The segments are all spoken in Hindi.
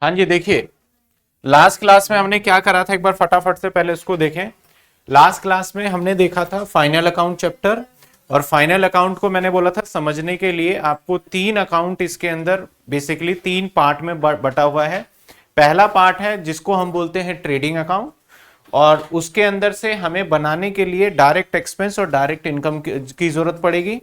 हाँ जी, देखिए लास्ट क्लास में हमने क्या करा था, एक बार फटाफट से पहले उसको देखें। लास्ट क्लास में हमने देखा था फाइनल अकाउंट चैप्टर, और फाइनल अकाउंट को मैंने बोला था समझने के लिए आपको तीन अकाउंट इसके अंदर बेसिकली तीन पार्ट में बटा हुआ है। पहला पार्ट है जिसको हम बोलते हैं ट्रेडिंग अकाउंट, और उसके अंदर से हमें बनाने के लिए डायरेक्ट एक्सपेंस और डायरेक्ट इनकम की जरूरत पड़ेगी,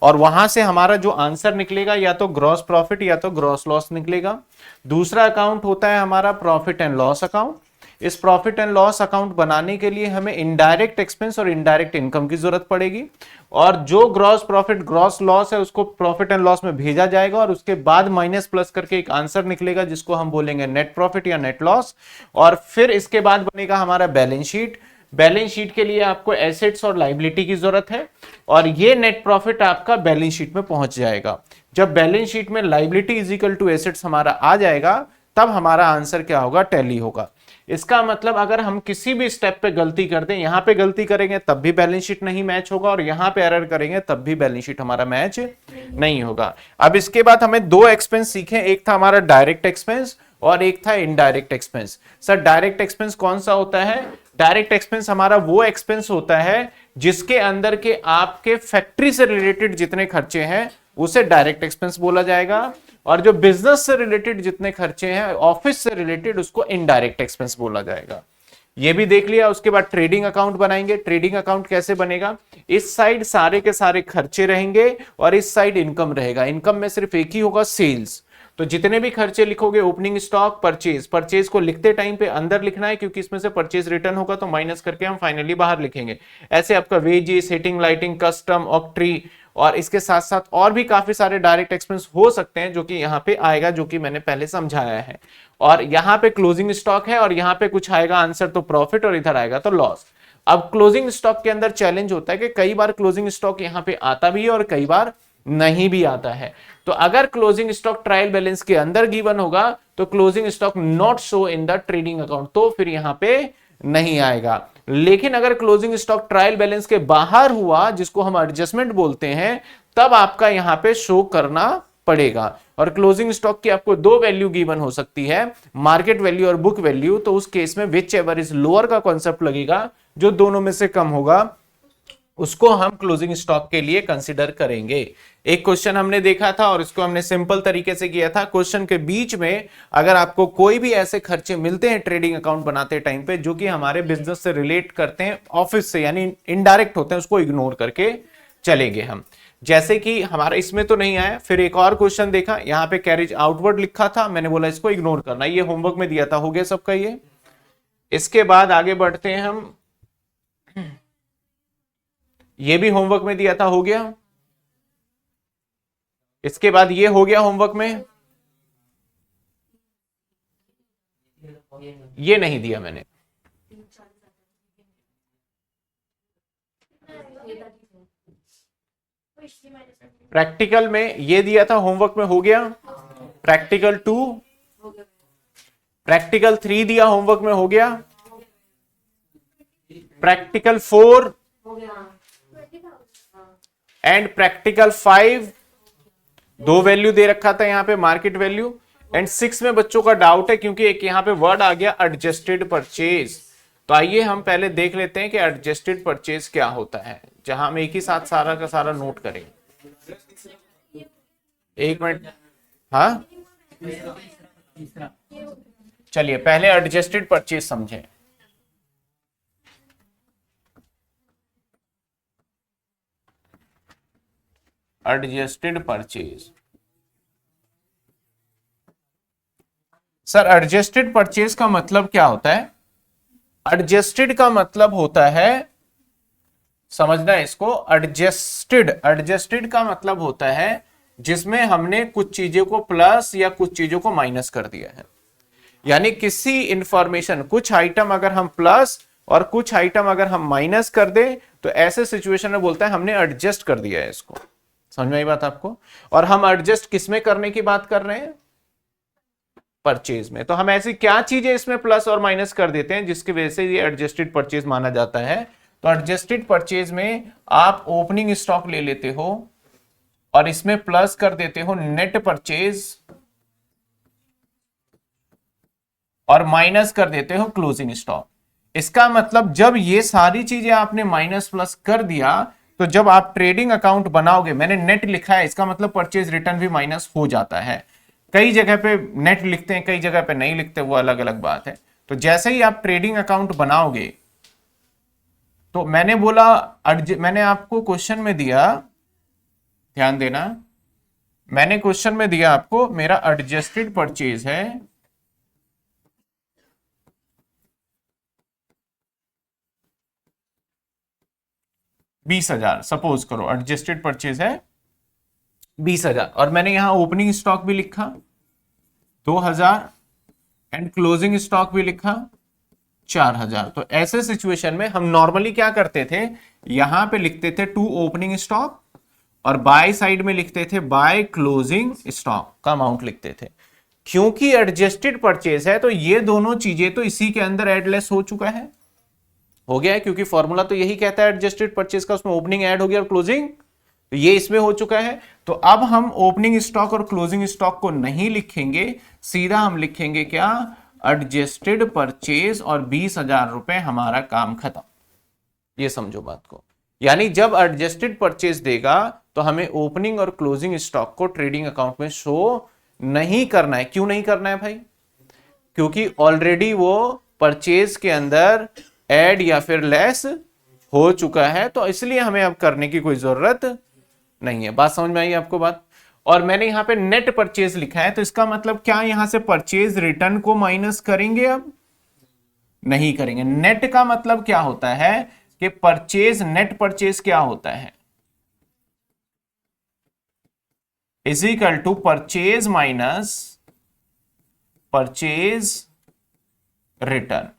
और वहां से हमारा जो आंसर निकलेगा या तो ग्रॉस प्रॉफिट या तो ग्रॉस लॉस निकलेगा। दूसरा अकाउंट होता है हमारा प्रॉफिट एंड लॉस अकाउंट। इस प्रॉफिट एंड लॉस अकाउंट बनाने के लिए हमें इनडायरेक्ट एक्सपेंस और इनडायरेक्ट इनकम की जरूरत पड़ेगी, और जो ग्रॉस प्रॉफिट ग्रॉस लॉस है उसको प्रॉफिट एंड लॉस में भेजा जाएगा, और उसके बाद माइनस प्लस करके एक आंसर निकलेगा जिसको हम बोलेंगे नेट प्रॉफिट या नेट लॉस। और फिर इसके बाद बनेगा हमारा बैलेंस शीट। बैलेंस शीट के लिए आपको एसेट्स और लायबिलिटी की जरूरत है, और ये नेट प्रॉफिट आपका बैलेंस शीट में पहुंच जाएगा। जब बैलेंस शीट में liability is equal to assets हमारा आ जाएगा, तब हमारा आंसर क्या होगा, टैली होगा। इसका मतलब अगर हम किसी भी स्टेप पे गलती कर दें, यहां पे गलती करेंगे तब भी बैलेंस शीट नहीं मैच होगा, और यहां पे एरर करेंगे तब भी बैलेंस शीट हमारा मैच नहीं होगा। अब इसके बाद हमें दो एक्सपेंस सीखे, एक था हमारा डायरेक्ट एक्सपेंस और एक था indirect expense. Sir direct expense कौन सा होता है? डायरेक्ट एक्सपेंस हमारा वो एक्सपेंस होता है जिसके अंदर के आपके फैक्ट्री से रिलेटेड जितने खर्चे हैं उसे डायरेक्ट एक्सपेंस बोला जाएगा, और जो बिजनेस से रिलेटेड जितने खर्चे हैं ऑफिस से रिलेटेड उसको इनडायरेक्ट एक्सपेंस बोला जाएगा। ये भी देख लिया। उसके बाद ट्रेडिंग अकाउंट बनाएंगे। ट्रेडिंग अकाउंट कैसे बनेगा? इस साइड सारे के सारे खर्चे रहेंगे और इस साइड इनकम रहेगा। इनकम में सिर्फ एक ही होगा, सेल्स। तो जितने भी खर्चे लिखोगे, ओपनिंग स्टॉक, परचेज, परचेज को लिखते टाइम पे अंदर लिखना है क्योंकि इसमें से परचेज रिटर्न होगा तो माइनस करके हम फाइनली बाहर लिखेंगे। ऐसे आपका वेजेस, हीटिंग, लाइटिंग, कस्टम, ऑक्ट्री, और इसके साथ साथ और भी काफी सारे डायरेक्ट एक्सपेंस हो सकते हैं जो कि यहाँ पे आएगा, जो कि मैंने पहले समझाया है। और यहाँ पे क्लोजिंग स्टॉक है और यहाँ पे कुछ आएगा आंसर तो प्रॉफिट, और इधर आएगा तो लॉस। अब क्लोजिंग स्टॉक के अंदर चैलेंज होता है कि कई बार क्लोजिंग स्टॉक यहाँ पे आता भी है और कई बार नहीं भी आता है। तो अगर क्लोजिंग स्टॉक ट्रायल बैलेंस के अंदर गिवन होगा तो closing stock not show in the trading account, तो फिर यहां पे नहीं आएगा। लेकिन अगर क्लोजिंग स्टॉक ट्रायल बैलेंस के बाहर हुआ, जिसको हम एडजस्टमेंट बोलते हैं, तब आपका यहां पे शो करना पड़ेगा। और क्लोजिंग स्टॉक की आपको दो वैल्यू गिवन हो सकती है, मार्केट वैल्यू और बुक वैल्यू। तो उस केस में विच एवर इज लोअर का कॉन्सेप्ट लगेगा, जो दोनों में से कम होगा उसको हम क्लोजिंग स्टॉक के लिए कंसीडर करेंगे। एक क्वेश्चन हमने देखा था और इसको हमने सिंपल तरीके से किया था। क्वेश्चन के बीच में अगर आपको कोई भी ऐसे खर्चे मिलते हैं ट्रेडिंग अकाउंट बनाते टाइम पे जो कि हमारे बिजनेस से रिलेट करते हैं, ऑफिस से यानी इनडायरेक्ट होते हैं, उसको इग्नोर करके चलेंगे हम। जैसे कि हमारा इसमें तो नहीं आया, फिर एक और क्वेश्चन देखा, यहाँ पे कैरिज आउटवर्ड लिखा था, मैंने बोला इसको इग्नोर करना, ये होमवर्क में दिया था, हो गया सबका ये। इसके बाद आगे बढ़ते हैं हम, ये भी होमवर्क में दिया था, हो गया। इसके बाद ये हो गया होमवर्क में, ये नहीं दिया मैंने। प्रैक्टिकल में ये दिया था, होमवर्क में हो गया। प्रैक्टिकल 2, प्रैक्टिकल 3 दिया, होमवर्क में हो गया। प्रैक्टिकल 4 एंड प्रैक्टिकल 5, दो वैल्यू दे रखा था यहाँ पे, मार्केट वैल्यू। एंड 6 में बच्चों का डाउट है क्योंकि एक यहाँ पे वर्ड आ गया एडजस्टेड परचेज। तो आइए हम पहले देख लेते हैं कि एडजस्टेड परचेज क्या होता है, जहां हम एक ही साथ सारा का सारा नोट करेंगे। एक मिनट, हाँ चलिए पहले एडजस्टेड परचेज समझें। Adjusted purchase, sir adjusted purchase का मतलब क्या होता है? एडजस्टेड का मतलब होता है, समझना है इसको, एडजस्टेड, एडजस्टेड का मतलब होता है जिसमें हमने कुछ चीजों को प्लस या कुछ चीजों को माइनस कर दिया है। यानी किसी इंफॉर्मेशन, कुछ आइटम अगर हम प्लस और कुछ आइटम अगर हम माइनस कर दे तो ऐसे सिचुएशन में बोलता है हमने एडजस्ट कर दिया है इसको। समझ में आई बात आपको? और हम एडजस्ट किसमें करने की बात कर रहे हैं? परचेज में। तो हम ऐसी क्या चीजें इसमें प्लस और माइनस कर देते हैं जिसकी वजह से ये एडजस्टेड परचेज माना जाता है? तो एडजस्टेड परचेज में आप ओपनिंग स्टॉक ले लेते हो और इसमें प्लस कर देते हो नेट परचेज, और माइनस कर देते हो क्लोजिंग स्टॉक। इसका मतलब जब ये सारी चीजें आपने माइनस प्लस कर दिया, तो जब आप ट्रेडिंग अकाउंट बनाओगे, मैंने नेट लिखा है, इसका मतलब परचेज रिटर्न भी माइनस हो जाता है। कई जगह पे नेट लिखते हैं, कई जगह पे नहीं लिखते, वो अलग अलग बात है। तो जैसे ही आप ट्रेडिंग अकाउंट बनाओगे, तो मैंने बोला, मैंने आपको क्वेश्चन में दिया, ध्यान देना, मैंने क्वेश्चन में दिया आपको, मेरा एडजस्टेड परचेज है 20,000, सपोज करो एडजस्टेड परचेज है 20,000, और मैंने यहां ओपनिंग स्टॉक भी लिखा 2,000 एंड क्लोजिंग स्टॉक भी लिखा 4,000। तो ऐसे सिचुएशन में हम नॉर्मली क्या करते थे, यहां पे लिखते थे टू ओपनिंग स्टॉक, और बाय साइड में लिखते थे बाय क्लोजिंग स्टॉक का अमाउंट लिखते थे। क्योंकि एडजस्टेड परचेज है, तो ये दोनों चीजें तो इसी के अंदर एडलेस हो चुका है, हो गया है, क्योंकि फॉर्मूला तो यही कहता है एडजस्टेड परचेज का, उसमें ओपनिंग ऐड हो गया और क्लोजिंग, तो ये इसमें हो चुका है। तो अब हम ओपनिंग स्टॉक और क्लोजिंग स्टॉक को नहीं लिखेंगे, सीधा हम लिखेंगे क्या, एडजस्टेड परचेज, और 20,000 रुपए, हमारा काम खत्म। ये समझो बात को। यानी जब एडजस्टेड परचेज देगा, तो हमें ओपनिंग और क्लोजिंग स्टॉक को ट्रेडिंग अकाउंट में शो नहीं करना है। क्यों नहीं करना है भाई? क्योंकि ऑलरेडी वो परचेज के अंदर ऐड या फिर लेस हो चुका है, तो इसलिए हमें अब करने की कोई जरूरत नहीं है। बात समझ में आई आपको बात? और मैंने यहां पे नेट परचेज लिखा है, तो इसका मतलब क्या, यहां से परचेज रिटर्न को माइनस करेंगे? अब नहीं करेंगे। नेट का मतलब क्या होता है कि परचेज, नेट परचेज क्या होता है, is equal to purchase minus purchase return.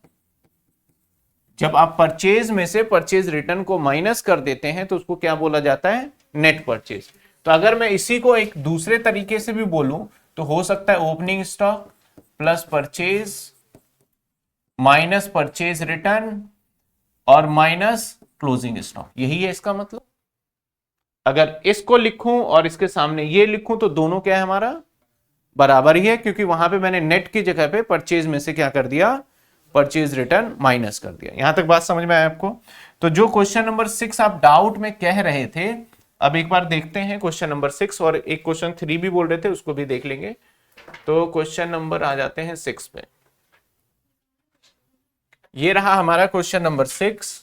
जब आप परचेज में से परचेज रिटर्न को माइनस कर देते हैं, तो उसको क्या बोला जाता है, नेट परचेज। तो अगर मैं इसी को एक दूसरे तरीके से भी बोलूं, तो हो सकता है opening stock plus purchase minus purchase return और माइनस क्लोजिंग स्टॉक, यही है इसका मतलब। अगर इसको लिखूं और इसके सामने ये लिखूं, तो दोनों क्या है, हमारा बराबर ही है, क्योंकि वहां पे मैंने नेट की जगह पे परचेज में से क्या कर दिया, परचेज रिटर्न माइनस कर दिया। यहां तक बात समझ में आया आपको? तो जो क्वेश्चन नंबर 6 आप डाउट में कह रहे थे, अब एक बार देखते हैं क्वेश्चन नंबर 6, और एक क्वेश्चन 3 भी बोल रहे थे, उसको भी देख लेंगे। तो क्वेश्चन नंबर आ जाते हैं 6 पे। ये रहा हमारा क्वेश्चन नंबर 6।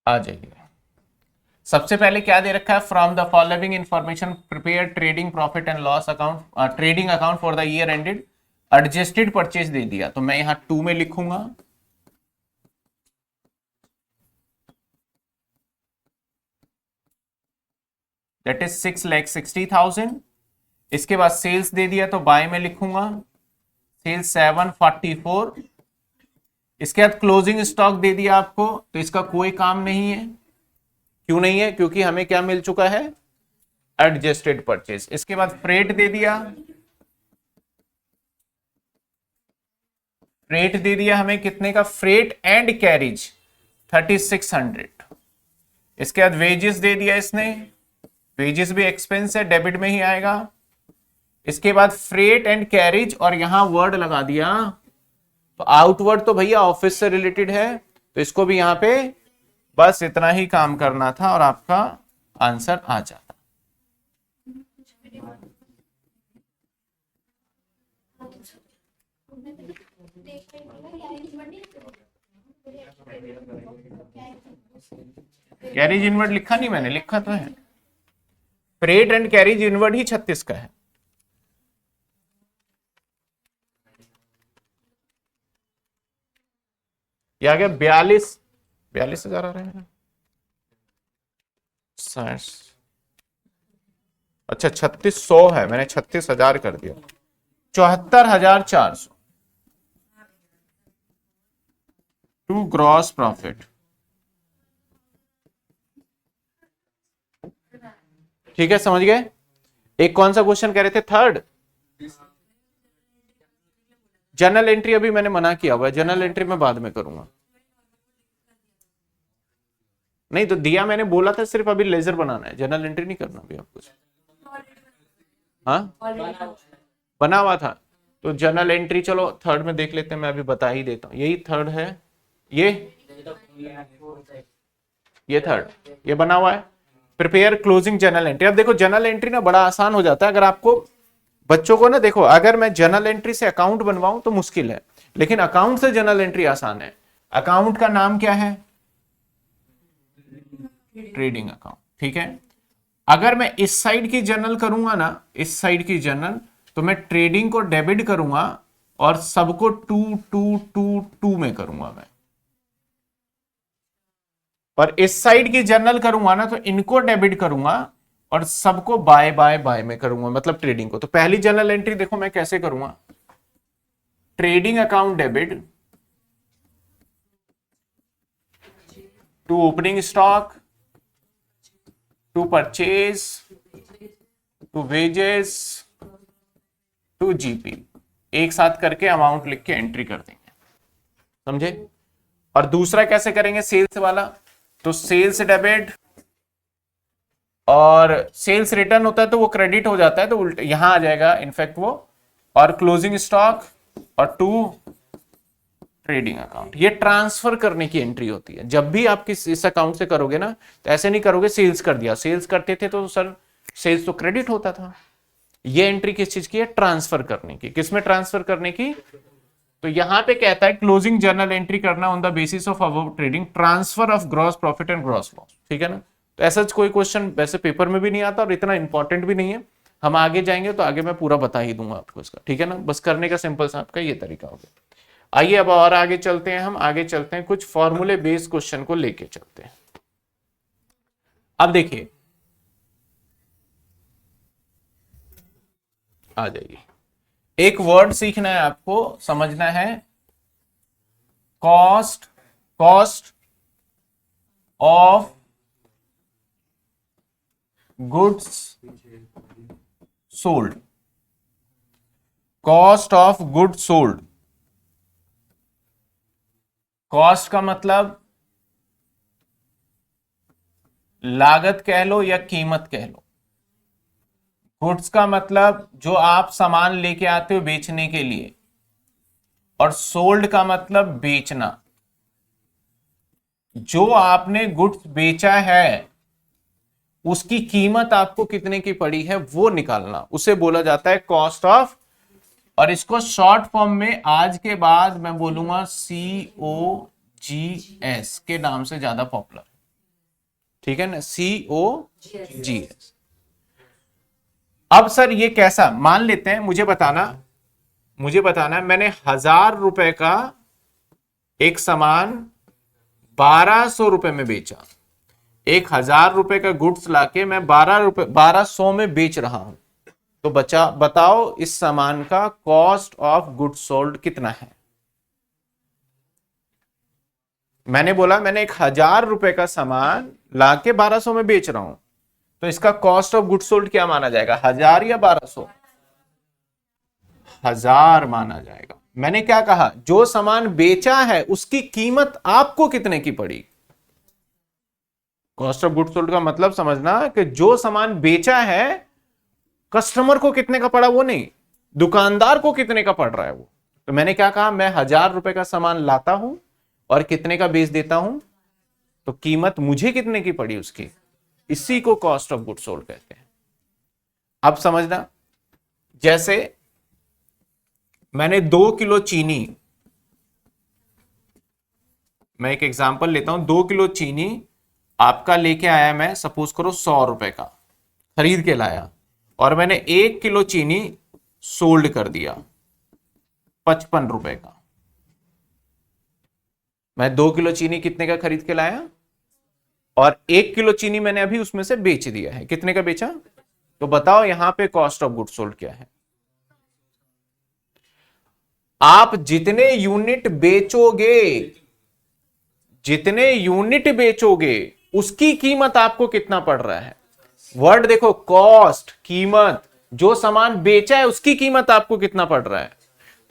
आ जाइए। सबसे पहले क्या दे रखा है, from the following information prepare trading profit and loss account, trading account for the year ended, adjusted purchase दे दिया। तो मैं यहां 2 में लिखूंगा, दैट इज 6,60,000। इसके बाद सेल्स दे दिया, तो बाय में लिखूंगा सेल्स 744। इसके बाद क्लोजिंग स्टॉक दे दिया आपको, तो इसका कोई काम नहीं है। क्यों नहीं है? क्योंकि हमें क्या मिल चुका है, एडजस्टेड परचेज। इसके बाद फ्रेट दे दिया, फ्रेट दे दिया हमें कितने का, फ्रेट एंड कैरिज 3,600। इसके बाद वेजेस दे दिया इसने, वेजेस भी एक्सपेंस है, डेबिट में ही आएगा। इसके बाद फ्रेट एंड कैरिज, और यहां वर्ड लगा दिया, तो आउटवर्ड तो भैया ऑफिस से रिलेटेड है, तो इसको भी यहां पे बस इतना ही काम करना था और आपका आंसर आ जाता। कैरिज इनवर्ड लिखा नहीं मैंने, लिखा तो है, फ्रेट एंड कैरिज इनवर्ड ही 36 का है। ये आ गया 42,000 आ रहे हैं। अच्छा 3600 है, मैंने 36,000 कर दिया, 74,400 टू ग्रॉस प्रॉफिट। ठीक है, समझ गए? एक कौन सा क्वेश्चन कह रहे थे, थर्ड? जर्नल एंट्री अभी मैंने मना किया हुआ है, जर्नल एंट्री मैं बाद में करूंगा। नहीं तो दिया मैंने, बोला था सिर्फ अभी लेजर बनाना है, जर्नल एंट्री नहीं करना अभी आपको। हाँ बना हुआ था, तो जर्नल एंट्री चलो थर्ड में देख लेते हैं, मैं अभी बता ही देता हूँ। यही थर्ड है, ये थर्ड, ये बना हुआ है। Prepare closing journal entry. अब देखो जर्नल एंट्री ना बड़ा आसान हो जाता है अगर आपको, बच्चों को ना, देखो अगर मैं जर्नल एंट्री से अकाउंट बनवाऊं तो मुश्किल है, लेकिन अकाउंट से जर्नल एंट्री आसान है। अकाउंट का नाम क्या है? ट्रेडिंग अकाउंट, ठीक है। अगर मैं इस साइड की जर्नल करूंगा ना, इस साइड की जर्नल, तो मैं ट्रेडिंग को डेबिट करूंगा और सबको 2 में करूंगा मैं। और इस साइड की जर्नल करूंगा ना, तो इनको डेबिट करूंगा और सबको बाय बाय बाय में करूंगा, मतलब ट्रेडिंग को। तो पहली जर्नल एंट्री देखो मैं कैसे करूंगा, trading account debit to opening stock, to purchase, to wages, to GP, एक साथ करके अमाउंट लिख के एंट्री कर देंगे, समझे। और दूसरा कैसे करेंगे, सेल्स वाला, तो सेल्स डेबिट, और सेल्स रिटर्न होता है तो वो क्रेडिट हो जाता है, तो उल्टा यहां आ जाएगा इनफैक्ट वो, और क्लोजिंग स्टॉक और टू ट्रेडिंग अकाउंट। ये ट्रांसफर करने की एंट्री होती है। जब भी आप इस अकाउंट से करोगे ना, तो ऐसे नहीं करोगे सेल्स कर दिया, सेल्स करते थे तो सर सेल्स तो क्रेडिट होता था। ये एंट्री किस चीज की है, ट्रांसफर करने की। किसमें ट्रांसफर करने की, तो यहां पे कहता है क्लोजिंग जर्नल एंट्री करना on the basis of above trading, transfer of gross profit and gross loss, ठीक है ना। तो ऐसा कोई क्वेश्चन वैसे पेपर में भी नहीं आता और इतना इंपॉर्टेंट भी नहीं है। हम आगे जाएंगे तो आगे मैं पूरा बता ही दूंगा आपको इसका, ठीक है ना। बस करने का सिंपल सा आपका ये तरीका हो गया। आइए अब और आगे चलते हैं, हम आगे चलते हैं, कुछ फॉर्मूले बेस्ड क्वेश्चन को लेके चलते हैं। अब देखिए, आ जाइए, एक वर्ड सीखना है आपको, समझना है, cost, cost of goods sold, cost of goods sold. Cost का मतलब लागत कह लो या कीमत कह लो। गुड्स का मतलब जो आप सामान लेके आते हो बेचने के लिए, और सोल्ड का मतलब बेचना। जो आपने गुड्स बेचा है उसकी कीमत आपको कितने की पड़ी है वो निकालना, उसे बोला जाता है कॉस्ट ऑफ। और इसको शॉर्ट फॉर्म में आज के बाद मैं बोलूंगा COGS के नाम से ज्यादा पॉपुलर, ठीक है ना, COGS। अब सर ये कैसा, मान लेते हैं, मुझे बताना मैंने 1000 रुपए का एक सामान 1200 रुपए में बेचा। 1000 रुपए का गुड्स लाके मैं 1200 में बेच रहा हूं, तो बताओ इस सामान का कॉस्ट ऑफ गुड्स सोल्ड कितना है। मैंने बोला मैंने 1000 रुपए का सामान लाके 1200 में बेच रहा हूं, तो इसका कॉस्ट ऑफ गुड्स सोल्ड क्या माना जाएगा, 1000 या 1200? 1000 माना जाएगा। मैंने क्या कहा, जो सामान बेचा है उसकी कीमत आपको कितने की पड़ी। कॉस्ट ऑफ गुड्स सोल्ड का मतलब समझना कि जो सामान बेचा है कस्टमर को कितने का पड़ा वो नहीं, दुकानदार को कितने का पड़ रहा है वो। तो मैंने क्या कहा, मैं 1000 रुपए का सामान लाता हूं और कितने का बेच देता हूं, तो कीमत मुझे कितने की पड़ी उसकी, इसी को कॉस्ट ऑफ गुड्स सोल्ड कहते हैं। अब समझना, जैसे मैंने 2 किलो चीनी, मैं एक एग्जांपल लेता हूं, 2 किलो चीनी आपका लेके आया, मैं सपोज करो 100 रुपए का खरीद के लाया, और मैंने 1 किलो चीनी सोल्ड कर दिया 55 रुपए का। मैं 2 किलो चीनी कितने का खरीद के लाया, और 1 किलो चीनी मैंने अभी उसमें से बेच दिया है, कितने का बेचा। तो बताओ यहां पे कॉस्ट ऑफ गुड्स सोल्ड क्या है। आप जितने यूनिट बेचोगे उसकी कीमत आपको कितना पड़ रहा है। वर्ड देखो, कॉस्ट, कीमत, जो सामान बेचा है उसकी कीमत आपको कितना पड़ रहा है।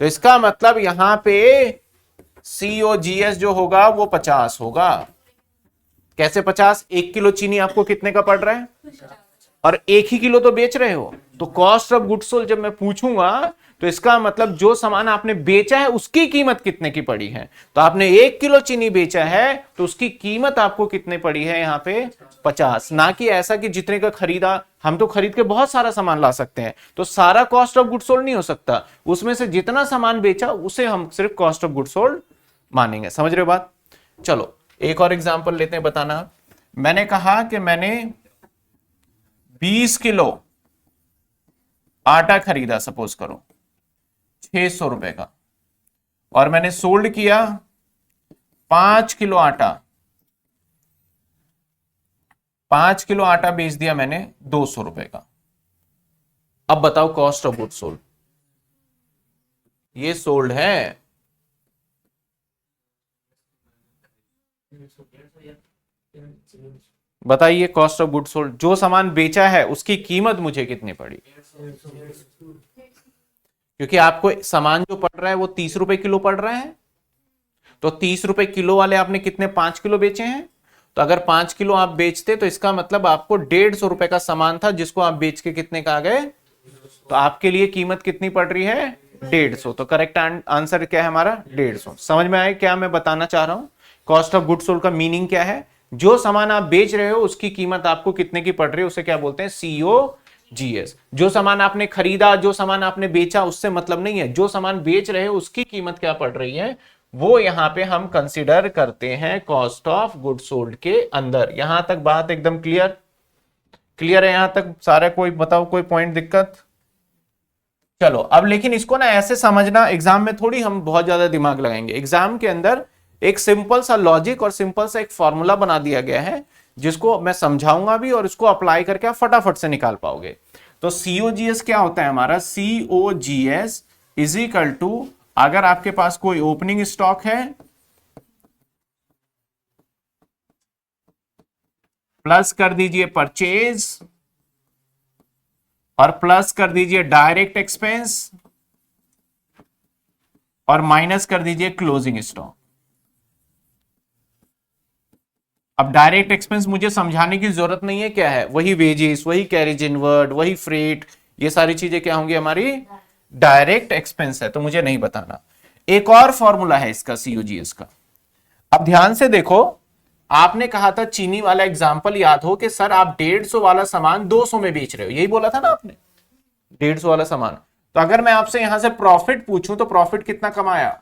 तो इसका मतलब यहां पे COGS जो होगा वो 50 होगा। कैसे 50? 1 किलो चीनी आपको कितने का पड़ रहा है और 1 ही किलो तो बेच रहे हो। तो कॉस्ट ऑफ गुड्स सोल्ड जब मैं पूछूंगा तो इसका मतलब जो सामान आपने बेचा है उसकी कीमत कितने की पड़ी है। तो आपने 1 किलो चीनी बेचा है तो उसकी कीमत आपको कितने पड़ी है यहाँ पे 50। ना कि ऐसा कि जितने का खरीदा, हम तो खरीद के बहुत सारा सामान ला सकते हैं, तो सारा कॉस्ट ऑफ गुड्स सोल्ड नहीं हो सकता, उसमें से जितना सामान बेचा उसे हम सिर्फ कॉस्ट ऑफ गुड्स सोल्ड मानेंगे। समझ रहे हो बात? चलो एक और एग्जांपल लेते हैं। बताना, मैंने कहा कि मैंने 20 किलो आटा खरीदा, सपोज करो 600 रुपए का, और मैंने सोल्ड किया 5 किलो आटा। 5 किलो आटा बेच दिया मैंने 200 रुपए का। अब बताओ कॉस्ट ऑफ गुड्स सोल्ड, ये सोल्ड है। बताइए कॉस्ट ऑफ गुड्स सोल्ड, जो सामान बेचा है उसकी कीमत मुझे कितनी पड़ी, क्योंकि आपको सामान जो पड़ रहा है वो 30 रुपए किलो पड़ रहा है। तो 30 रुपए किलो वाले आपने कितने 5 किलो बेचे हैं। तो अगर 5 किलो आप बेचते तो इसका मतलब आपको 150 रुपए का सामान था जिसको आप बेच के कितने का आ गए। तो आपके लिए कीमत कितनी पड़ रही है 150। तो करेक्ट आंसर क्या है हमारा 150। समझ में आए क्या मैं बताना चाह रहा हूं? कॉस्ट ऑफ गुड्स सोल्ड का मीनिंग क्या है? जो सामान आप बेच रहे हो उसकी कीमत आपको कितने की पड़ रही है उसे क्या बोलते हैं COGS। जो सामान आपने खरीदा, जो सामान आपने बेचा उससे मतलब नहीं है, जो सामान बेच रहे हो उसकी कीमत क्या पड़ रही है वो यहां पे हम कंसीडर करते हैं कॉस्ट ऑफ गुड्स सोल्ड के अंदर। यहां तक बात एकदम क्लियर? क्लियर है यहां तक सारा? कोई बताओ कोई पॉइंट दिक्कत? चलो अब लेकिन इसको ना ऐसे समझना, एग्जाम में थोड़ी हम बहुत ज्यादा दिमाग लगाएंगे। एग्जाम के अंदर एक सिंपल सा लॉजिक और सिंपल सा एक फॉर्मूला बना दिया गया है जिसको मैं समझाऊंगा भी और इसको अप्लाई करके आप फटाफट से निकाल पाओगे। तो COGS क्या होता है हमारा? COGS इज इक्वल टू, अगर आपके पास कोई ओपनिंग स्टॉक है प्लस कर दीजिए परचेज और प्लस कर दीजिए डायरेक्ट एक्सपेंस और माइनस कर दीजिए क्लोजिंग स्टॉक। अब डायरेक्ट एक्सपेंस मुझे समझाने की जरूरत नहीं है, क्या है? वही वेजेस, वही कैरेज इनवर्ड, वही फ्रेट, ये सारी चीजें क्या होंगी हमारी डायरेक्ट एक्सपेंस है, तो मुझे नहीं बताना। एक और फॉर्मूला है इसका COGS का। अब ध्यान से देखो, आपने कहा था चीनी वाला एग्जांपल याद हो कि सर आप 150 वाला सामान 200 में बेच रहे हो, यही बोला था ना आपने, 150 वाला सामान। तो अगर मैं आपसे यहां से प्रॉफिट पूछूं तो प्रॉफिट कितना कमाया,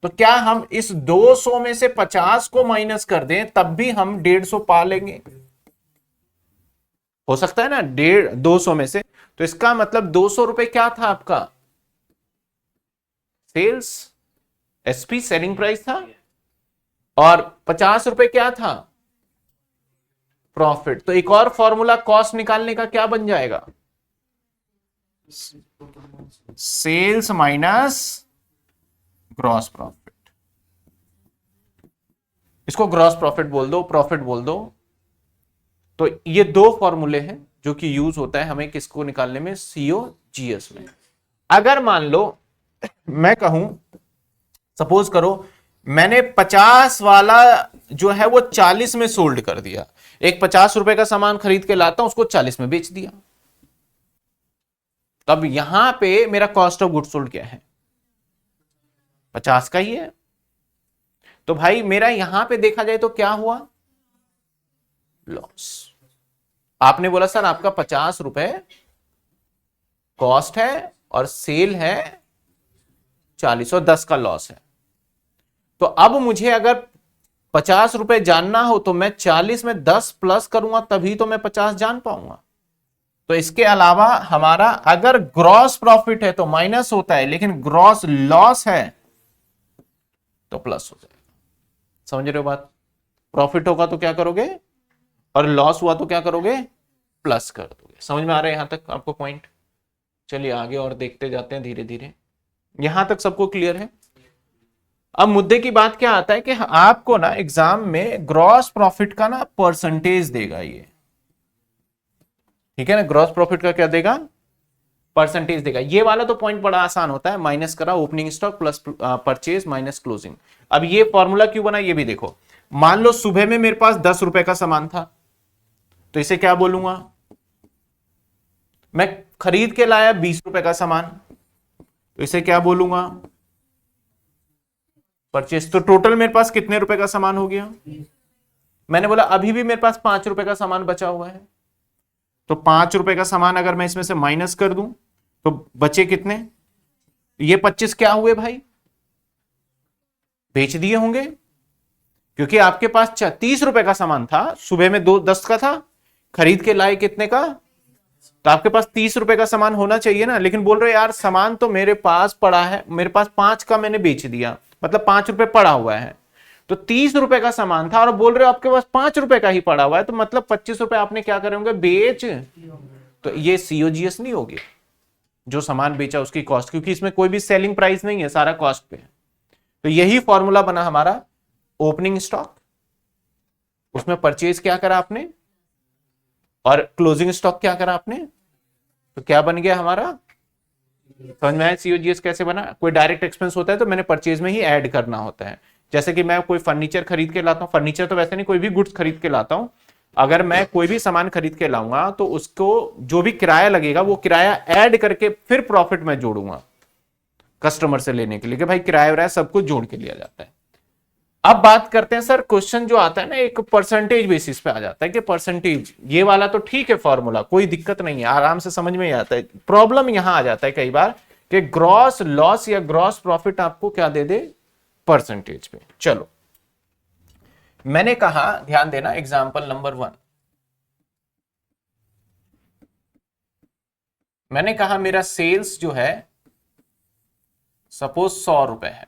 तो क्या हम इस 200 में से 50 को माइनस कर दें तब भी हम 150 पा लेंगे? हो सकता है ना 200 में से। तो इसका मतलब 200 रुपए क्या था आपका सेल्स, SP सेलिंग प्राइस था, और 50 रुपए क्या था प्रॉफिट। तो एक और फॉर्मूला कॉस्ट निकालने का क्या बन जाएगा? Sales minus gross profit. इसको ग्रॉस प्रॉफिट बोल दो, प्रॉफिट बोल दो। तो ये दो फॉर्मूले हैं जो कि यूज होता है हमें किसको निकालने में, COGS में। अगर मान लो मैं कहूं, सपोज करो मैंने 50 वाला जो है वो 40 में सोल्ड कर दिया। एक 50 रुपए का सामान खरीद के लाता हूं, उसको 40 में बेच दिया। तब यहां पे मेरा कॉस्ट ऑफ गुड्स सोल्ड क्या है? 50 का ही है। तो भाई मेरा यहां पे देखा जाए तो क्या हुआ, लॉस। आपने बोला सर आपका 50 रुपए कॉस्ट है और सेल है 40 और 10 का लॉस है। तो अब मुझे अगर 50 रुपए जानना हो तो मैं 40 में 10 प्लस करूंगा तभी तो मैं 50 जान पाऊंगा। तो इसके अलावा हमारा अगर ग्रॉस प्रॉफिट है तो माइनस होता है, लेकिन ग्रॉस लॉस है तो प्लस हो जाएगा। समझ रहे हो बात? प्रॉफिट होगा तो क्या करोगे और लॉस हुआ तो क्या करोगे, प्लस कर दोगे। समझ में आ रहा है यहां तक आपको पॉइंट? चलिए आगे और देखते जाते हैं धीरे धीरे। यहां तक सबको क्लियर है? अब मुद्दे की बात क्या आता है कि आपको ना एग्जाम में ग्रॉस प्रॉफिट का ना परसेंटेज देगा ये, ठीक है ना। ग्रॉस प्रॉफिट का क्या देगा, परसेंटेज देगा। ये वाला तो पॉइंट बड़ा आसान होता है, माइनस करा opening stock plus purchase minus closing. अब ये फॉर्मूला क्यों बना ये भी देखो। मान लो सुबह में मेरे पास 10 रुपए का सामान था, तो इसे क्या बोलूंगा, मैं खरीद के लाया 20 रुपए का सामान, तो इसे क्या बोलूंगा, परचेज। तो टोटल मेरे पास कितने रुपए का सामान हो गया, मैंने बोला अभी भी मेरे पास 5 रुपए का सामान बचा हुआ है, तो 5 रुपए का सामान अगर मैं इसमें से माइनस कर दूं तो बचे कितने, ये 25 क्या हुए भाई, बेच दिए होंगे, क्योंकि आपके पास 30 रुपए का सामान था, सुबह में 10 का था, खरीद के लाए कितने का, तो आपके पास 30 रुपए का सामान होना चाहिए ना। लेकिन बोल रहे यार सामान तो मेरे पास पड़ा है, मेरे पास 5 का मैंने बेच दिया, मतलब 5 रुपए पड़ा हुआ है, तो 30 रुपए का सामान था और बोल रहे हो आपके पास 5 रुपए का ही पड़ा हुआ है, तो मतलब 25 रुपए आपने क्या करे होंगे, बेच। तो ये सीओजीएस नहीं होगी, जो सामान बेचा उसकी कॉस्ट, क्योंकि इसमें कोई भी सेलिंग प्राइस नहीं है, सारा कॉस्ट पे है। तो यही फॉर्मूला बना हमारा ओपनिंग स्टॉक, उसमें परचेज क्या करा आपने और क्लोजिंग स्टॉक क्या करा आपने, तो क्या बन गया हमारा, समझ में आया सीओजीएस कैसे बना। कोई डायरेक्ट एक्सपेंस होता है तो मैंने परचेज में ही ऐड करना होता है। जैसे कि मैं कोई फर्नीचर खरीद के लाता हूं, फर्नीचर तो वैसे नहीं, कोई भी गुड्स खरीद के लाता हूं, अगर मैं कोई भी सामान खरीद के लाऊंगा तो उसको जो भी किराया लगेगा वो किराया ऐड करके फिर प्रॉफिट में जोड़ूंगा कस्टमर से लेने के लिए, कि भाई किराया वराया सब कुछ जोड़ के लिया जाता है। अब बात करते हैं सर, क्वेश्चन जो आता है ना एक परसेंटेज बेसिस पे आ जाता है कि परसेंटेज, ये वाला तो ठीक है फॉर्मूला, कोई दिक्कत नहीं है, आराम से समझ में ही आता है। प्रॉब्लम यहां आ जाता है कई बार कि ग्रॉस लॉस या ग्रॉस प्रॉफिट आपको क्या दे दे, परसेंटेज पे। चलो मैंने कहा ध्यान देना, एग्जांपल नंबर 1, मैंने कहा मेरा सेल्स जो है सपोज 100 रुपए है।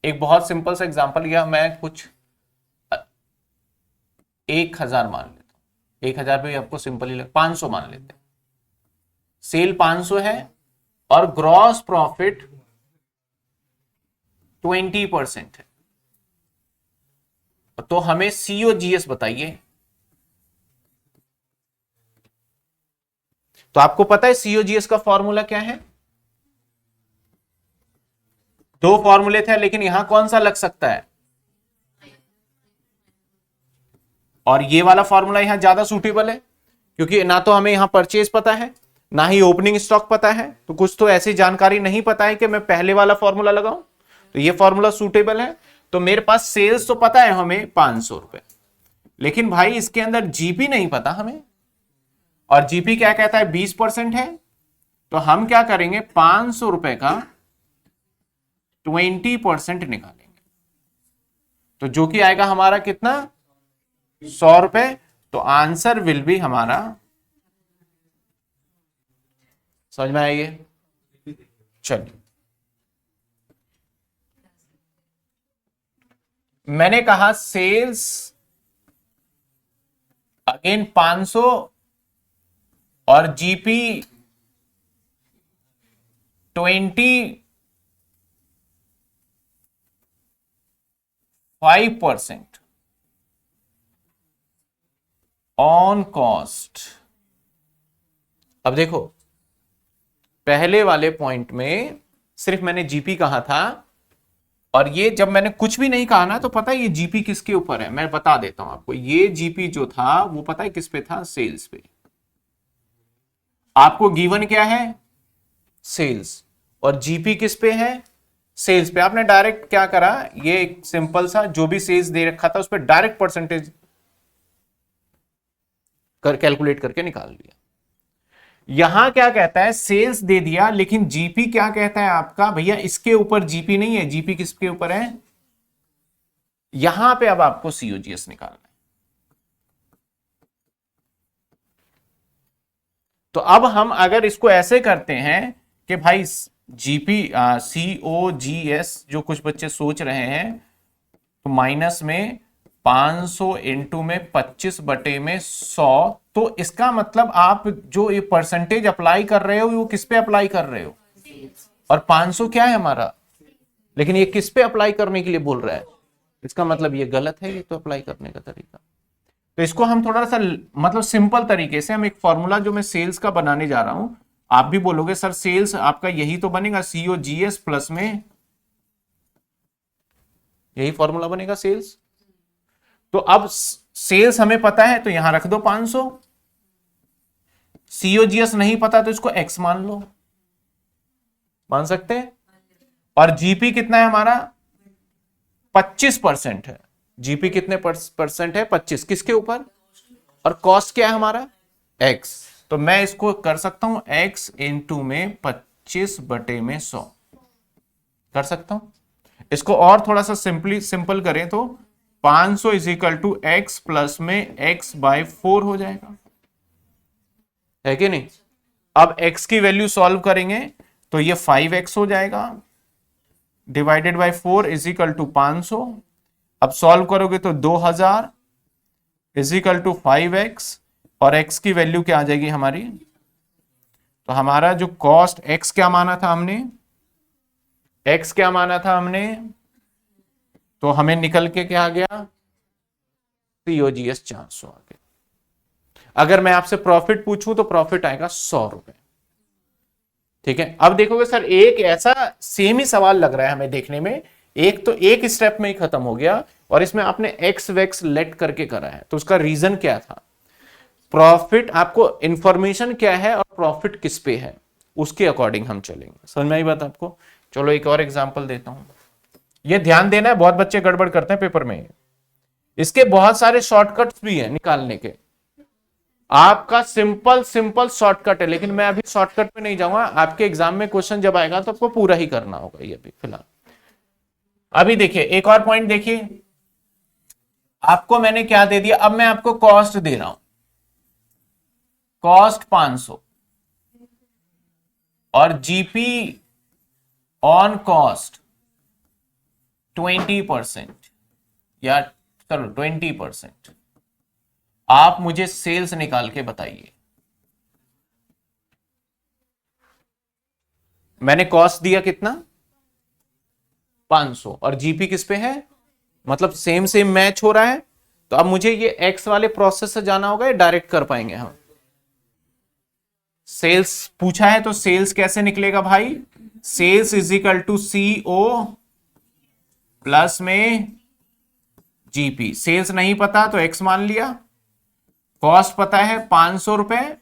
एक बहुत सिंपल सा एग्जांपल लिया, मैं कुछ 1000 मान लेता हूं, 1000 पे आपको सिंपल ही लग, 500 मान लेते हैं। सेल 500 है और ग्रॉस प्रॉफिट 20% है, तो हमें सीओजीएस बताइए। तो आपको पता है सीओजीएस का फॉर्मूला क्या है, 2 फॉर्मूले थे, लेकिन यहां कौन सा लग सकता है, और ये वाला फॉर्मूला यहां ज्यादा सूटेबल है, क्योंकि ना तो हमें यहां परचेज पता है ना ही ओपनिंग स्टॉक पता है, तो कुछ तो ऐसी जानकारी नहीं पता है कि मैं पहले वाला फॉर्मूला लगाऊं, तो ये फॉर्मूला सूटेबल है। तो मेरे पास सेल्स तो पता है हमें 500 रुपए, लेकिन भाई इसके अंदर जीपी नहीं पता हमें, और जीपी क्या कहता है 20% है, तो हम क्या करेंगे 500 रुपए का 20% निकालेंगे, तो जो कि आएगा हमारा कितना 100 रुपए, तो आंसर विल बी हमारा, समझ में आइए। चलिए मैंने कहा सेल्स अगेन 500 और जीपी 25% ऑन कॉस्ट। अब देखो पहले वाले पॉइंट में सिर्फ मैंने जीपी कहा था, और ये जब मैंने कुछ भी नहीं कहा ना, तो पता है ये जीपी किसके ऊपर है, मैं बता देता हूं आपको। ये जीपी जो था वो पता है किस पे था, सेल्स पे। आपको गिवन क्या है, सेल्स, और जीपी किस पे है, सेल्स पे। आपने डायरेक्ट क्या करा, ये एक सिंपल सा जो भी सेल्स दे रखा था उस पर डायरेक्ट परसेंटेज कैलकुलेट करके निकाल लिया। यहां क्या कहता है, सेल्स दे दिया, लेकिन जीपी क्या कहता है आपका, भैया इसके ऊपर जीपी नहीं है, जीपी किसके ऊपर है, यहां पे अब आपको सीओजीएस निकालना है। तो अब हम अगर इसको ऐसे करते हैं कि भाई जीपी सीओजीएस, जो कुछ बच्चे सोच रहे हैं, तो माइनस में 500 इंटू में 25 बटे में 100, तो इसका मतलब आप जो ये परसेंटेज अप्लाई कर रहे हो वो किस पे अप्लाई कर रहे हो, और 500 क्या है हमारा, लेकिन ये किस पे अप्लाई करने के लिए बोल रहा है, इसका मतलब ये गलत है, ये तो अप्लाई करने का तरीका। तो इसको हम थोड़ा सा मतलब सिंपल तरीके से, हम एक फॉर्मूला जो मैं सेल्स का बनाने जा रहा हूं, आप भी बोलोगे सर सेल्स आपका यही तो बनेगा, COGS प्लस में यही फॉर्मूला बनेगा सेल्स। तो अब सेल्स हमें पता है तो यहां रख दो 500, COGS नहीं पता तो इसको x मान लो, मान सकते हैं। और जीपी कितना है हमारा, 25% है। जीपी कितने परसेंट है, 25, किसके ऊपर, और कॉस्ट क्या है हमारा x। तो मैं इसको कर सकता हूं x इंटू में 25/100 कर सकता हूं। इसको और थोड़ा सा सिंपल करें तो 500 is equal to x plus में x/4 हो जाएगा, है कि नहीं। अब x की वैल्यू सॉल्व करेंगे तो ये 5x हो जाएगा, divided by 4 is equal to 500। अब सॉल्व करोगे तो 2000 इज इक्वल टू 5x, और x की वैल्यू क्या आ जाएगी हमारी, तो हमारा जो कॉस्ट x क्या माना था हमने, x क्या माना था हमने, तो हमें निकल के क्या आ गया, COGS 400 आ गया। अगर मैं आपसे प्रॉफिट पूछूं तो प्रॉफिट आएगा 100 रुपए। ठीक है, अब देखोगे सर एक ऐसा सेम ही सवाल लग रहा है हमें देखने में, एक तो एक स्टेप में ही खत्म हो गया और इसमें आपने एक्स वेक्स लेट करके करा है, तो उसका रीजन क्या था, प्रॉफिट आपको इंफॉर्मेशन क्या है और प्रॉफिट किस पे है उसके अकॉर्डिंग हम चलेंगे। समझ में आई बात आपको। चलो एक और एग्जांपल देता हूं, ये ध्यान देना है, बहुत बच्चे गड़बड़ करते हैं पेपर में। इसके बहुत सारे शॉर्टकट्स भी हैं निकालने के, आपका सिंपल सिंपल शॉर्टकट है, लेकिन मैं अभी शॉर्टकट पे नहीं जाऊंगा, आपके एग्जाम में क्वेश्चन जब आएगा तो आपको पूरा ही करना होगा ये अभी फिलहाल। अभी देखिए एक और पॉइंट देखिए, आपको मैंने क्या दे दिया, अब मैं आपको कॉस्ट दे रहा हूं, कॉस्ट 500 और जीपी ऑन कॉस्ट 20%, या चलो 20%। आप मुझे सेल्स निकाल के बताइए। मैंने कॉस्ट दिया कितना 500 और जीपी किस पे है, मतलब सेम सेम मैच हो रहा है। तो अब मुझे ये एक्स वाले प्रोसेस से जाना होगा या डायरेक्ट कर पाएंगे हम, सेल्स पूछा है तो सेल्स कैसे निकलेगा भाई, sales is equal to CO plus में जीपी। सेल्स नहीं पता तो एक्स मान लिया, कॉस्ट पता है 500 रुपए,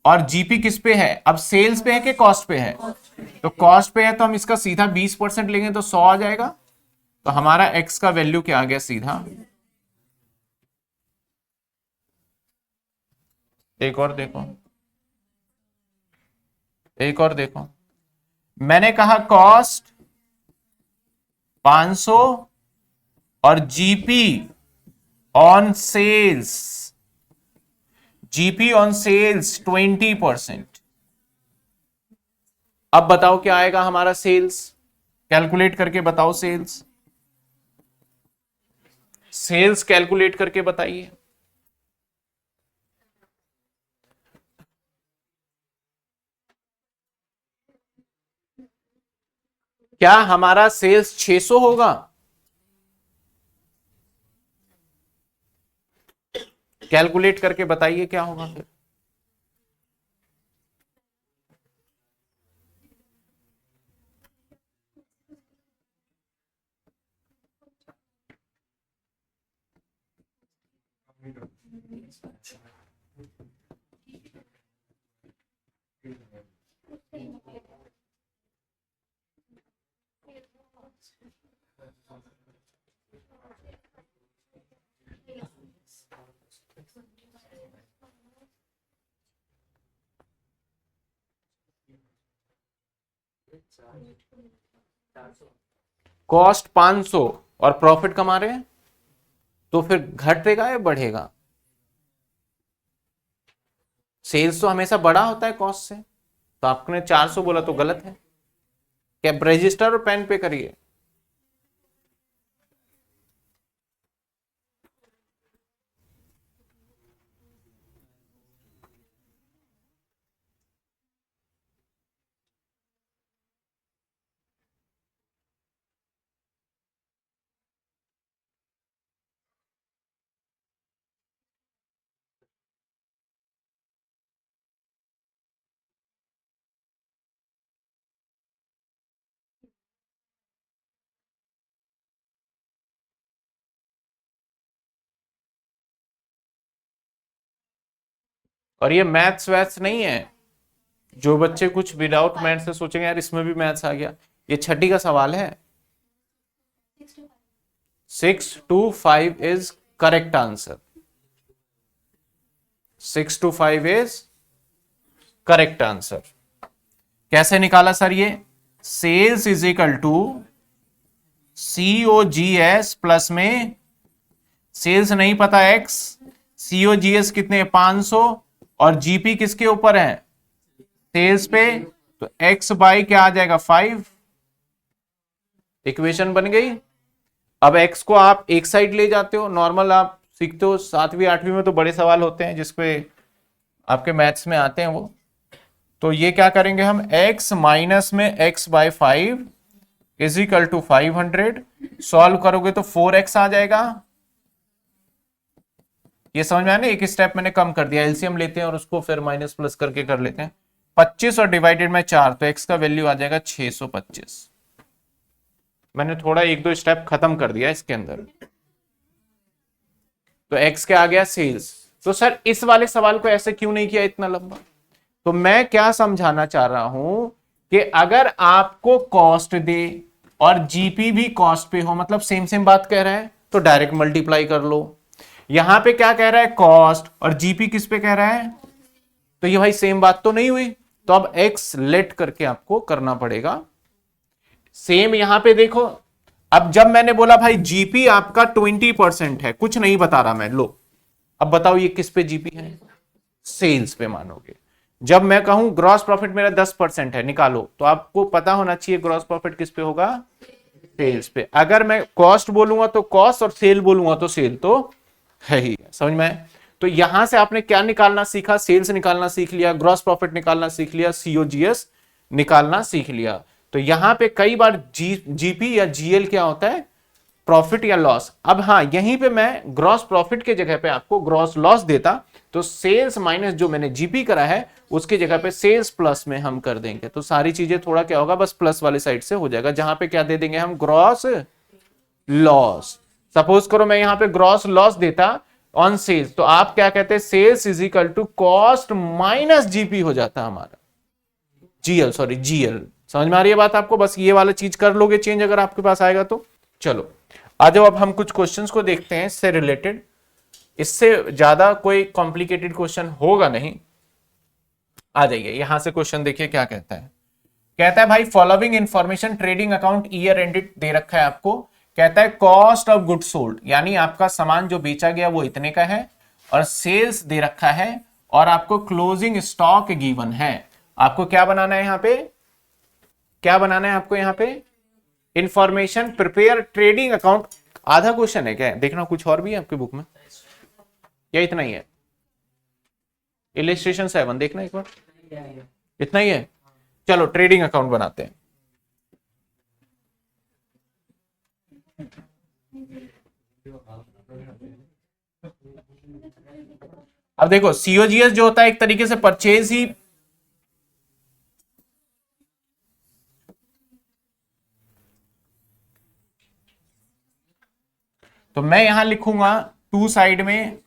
और जीपी किस पे है, अब सेल्स पे है कि कॉस्ट पे है, तो कॉस्ट पे है तो हम इसका सीधा 20% लेंगे तो 100 आ जाएगा। तो हमारा एक्स का वैल्यू क्या आ गया सीधा, एक और देखो, एक और देखो, मैंने कहा कॉस्ट 500 और GP on sales, GP on sales 20%। अब बताओ क्या आएगा हमारा सेल्स, कैलकुलेट करके बताओ सेल्स, सेल्स कैलकुलेट करके बताइए। क्या हमारा सेल्स 600 होगा, कैलकुलेट करके बताइए क्या होगा फिर। कॉस्ट 500 और प्रॉफिट कमा रहे हैं, तो फिर घटेगा या बढ़ेगा, सेल्स तो हमेशा बड़ा होता है कॉस्ट से, तो आपने 400 बोला तो गलत है। क्या रजिस्टर और पेन पे करिए। और ये मैथ्स वैथ्स नहीं है। जो बच्चे कुछ विदाउट मैथ्स से सोचेंगे यार इसमें भी मैथ्स आ गया, ये छठी का सवाल है। 6 to 5 is correct answer. 6 to 5 is correct answer. कैसे निकाला सर ये? Sales is equal to COGS plus में सेल्स नहीं पता एक्स, COGS कितने 500 और जीपी किसके ऊपर है? सेल्स पे, तो एक्स बाई क्या आ जाएगा 5। इक्वेशन बन गई। अब एक्स को आप एक साइड ले जाते हो, नॉर्मल आप सीखते हो 7वीं 8वीं में तो बड़े सवाल होते हैं जिसपे आपके मैथ्स में आते हैं वो। तो ये क्या करेंगे हम, x माइनस में x by 5 is equal to 500। Solve करोगे तो 4x आ जाएगा। ये समझ में आया ना? एक स्टेप मैंने कम कर दिया, एलसीएम लेते हैं और उसको फिर माइनस प्लस करके कर लेते हैं। 25 और डिवाइडेड में 4, तो x का वैल्यू आ जाएगा 625। मैंने थोड़ा एक दो स्टेप खत्म कर दिया इसके अंदर। तो x क्या आ गया? सेल्स। तो सर इस वाले सवाल को ऐसे क्यों नहीं किया इतना लंबा? तो मैं क्या समझाना चाह रहा हूं कि अगर आपको कॉस्ट दे और जीपी भी कॉस्ट पे हो, मतलब सेम सेम बात कह रहा है, तो डायरेक्ट मल्टीप्लाई कर लो। यहां पे क्या कह रहा है? कॉस्ट, और जीपी किस पे कह रहा है? तो ये भाई सेम बात तो नहीं हुई। तो अब एक्स लेट करके आपको करना पड़ेगा। सेम यहां पे देखो, अब जब मैंने बोला भाई जीपी आपका 20% है, कुछ नहीं बता रहा मैं, लो अब बताओ ये किस पे जीपी है? सेल्स पे मानोगे। जब मैं कहूं ग्रॉस प्रॉफिट मेरा 10% है, निकालो, तो आपको पता होना चाहिए ग्रॉस प्रॉफिट किस पे होगा? सेल्स पे। अगर मैं कॉस्ट बोलूंगा तो कॉस्ट, और सेल बोलूंगा तो सेल, तो है ही। समझ में आए? तो यहां से आपने क्या निकालना सीखा? सेल्स निकालना सीख लिया, ग्रॉस प्रॉफिट निकालना सीख लिया, COGS निकालना सीख लिया। तो यहां पे कई बार जीपी या जीएल क्या होता है? प्रॉफिट या लॉस। अब हाँ, यहीं पे मैं ग्रॉस प्रॉफिट के जगह पे आपको ग्रॉस लॉस देता, तो सेल्स माइनस जो मैंने जीपी करा है उसकी जगह पे सेल्स प्लस में हम कर देंगे। तो सारी चीजें थोड़ा क्या होगा, बस प्लस वाली साइड से हो जाएगा। जहां पे क्या दे देंगे हम? Gross loss. सपोज करो मैं यहां पे ग्रॉस लॉस देता ऑन सेल्स, तो आप क्या कहते हैं? Sales is equal to cost minus GP हो जाता हमारा, जीएल, सॉरी जीएल। समझ में आ रही है बात आपको? बस ये वाला चीज कर लोगे चेंज अगर आपके पास आएगा तो। चलो आ जाओ, अब हम कुछ क्वेश्चंस को देखते हैं इससे रिलेटेड। इससे ज्यादा कोई कॉम्प्लिकेटेड क्वेश्चन होगा नहीं। आ जाइए, यहां से क्वेश्चन देखिए क्या कहता है। कहता है भाई following information trading account year ended दे रखा है आपको। कहता है कॉस्ट ऑफ गुड सोल्ड, यानी आपका सामान जो बेचा गया वो इतने का है, और सेल्स दे रखा है, और आपको क्लोजिंग स्टॉक गिवन है। आपको क्या बनाना है यहाँ पे? क्या बनाना है आपको यहाँ पे? Information prepare trading account. आधा क्वेश्चन है क्या? देखना कुछ और भी है आपकी बुक में या इतना ही है? इलिस्ट्रेशन 7 देखना एक बार, इतना ही है। चलो ट्रेडिंग अकाउंट बनाते हैं। अब देखो COGS जो होता है एक तरीके से परचेज ही, तो मैं यहां लिखूंगा टू साइड में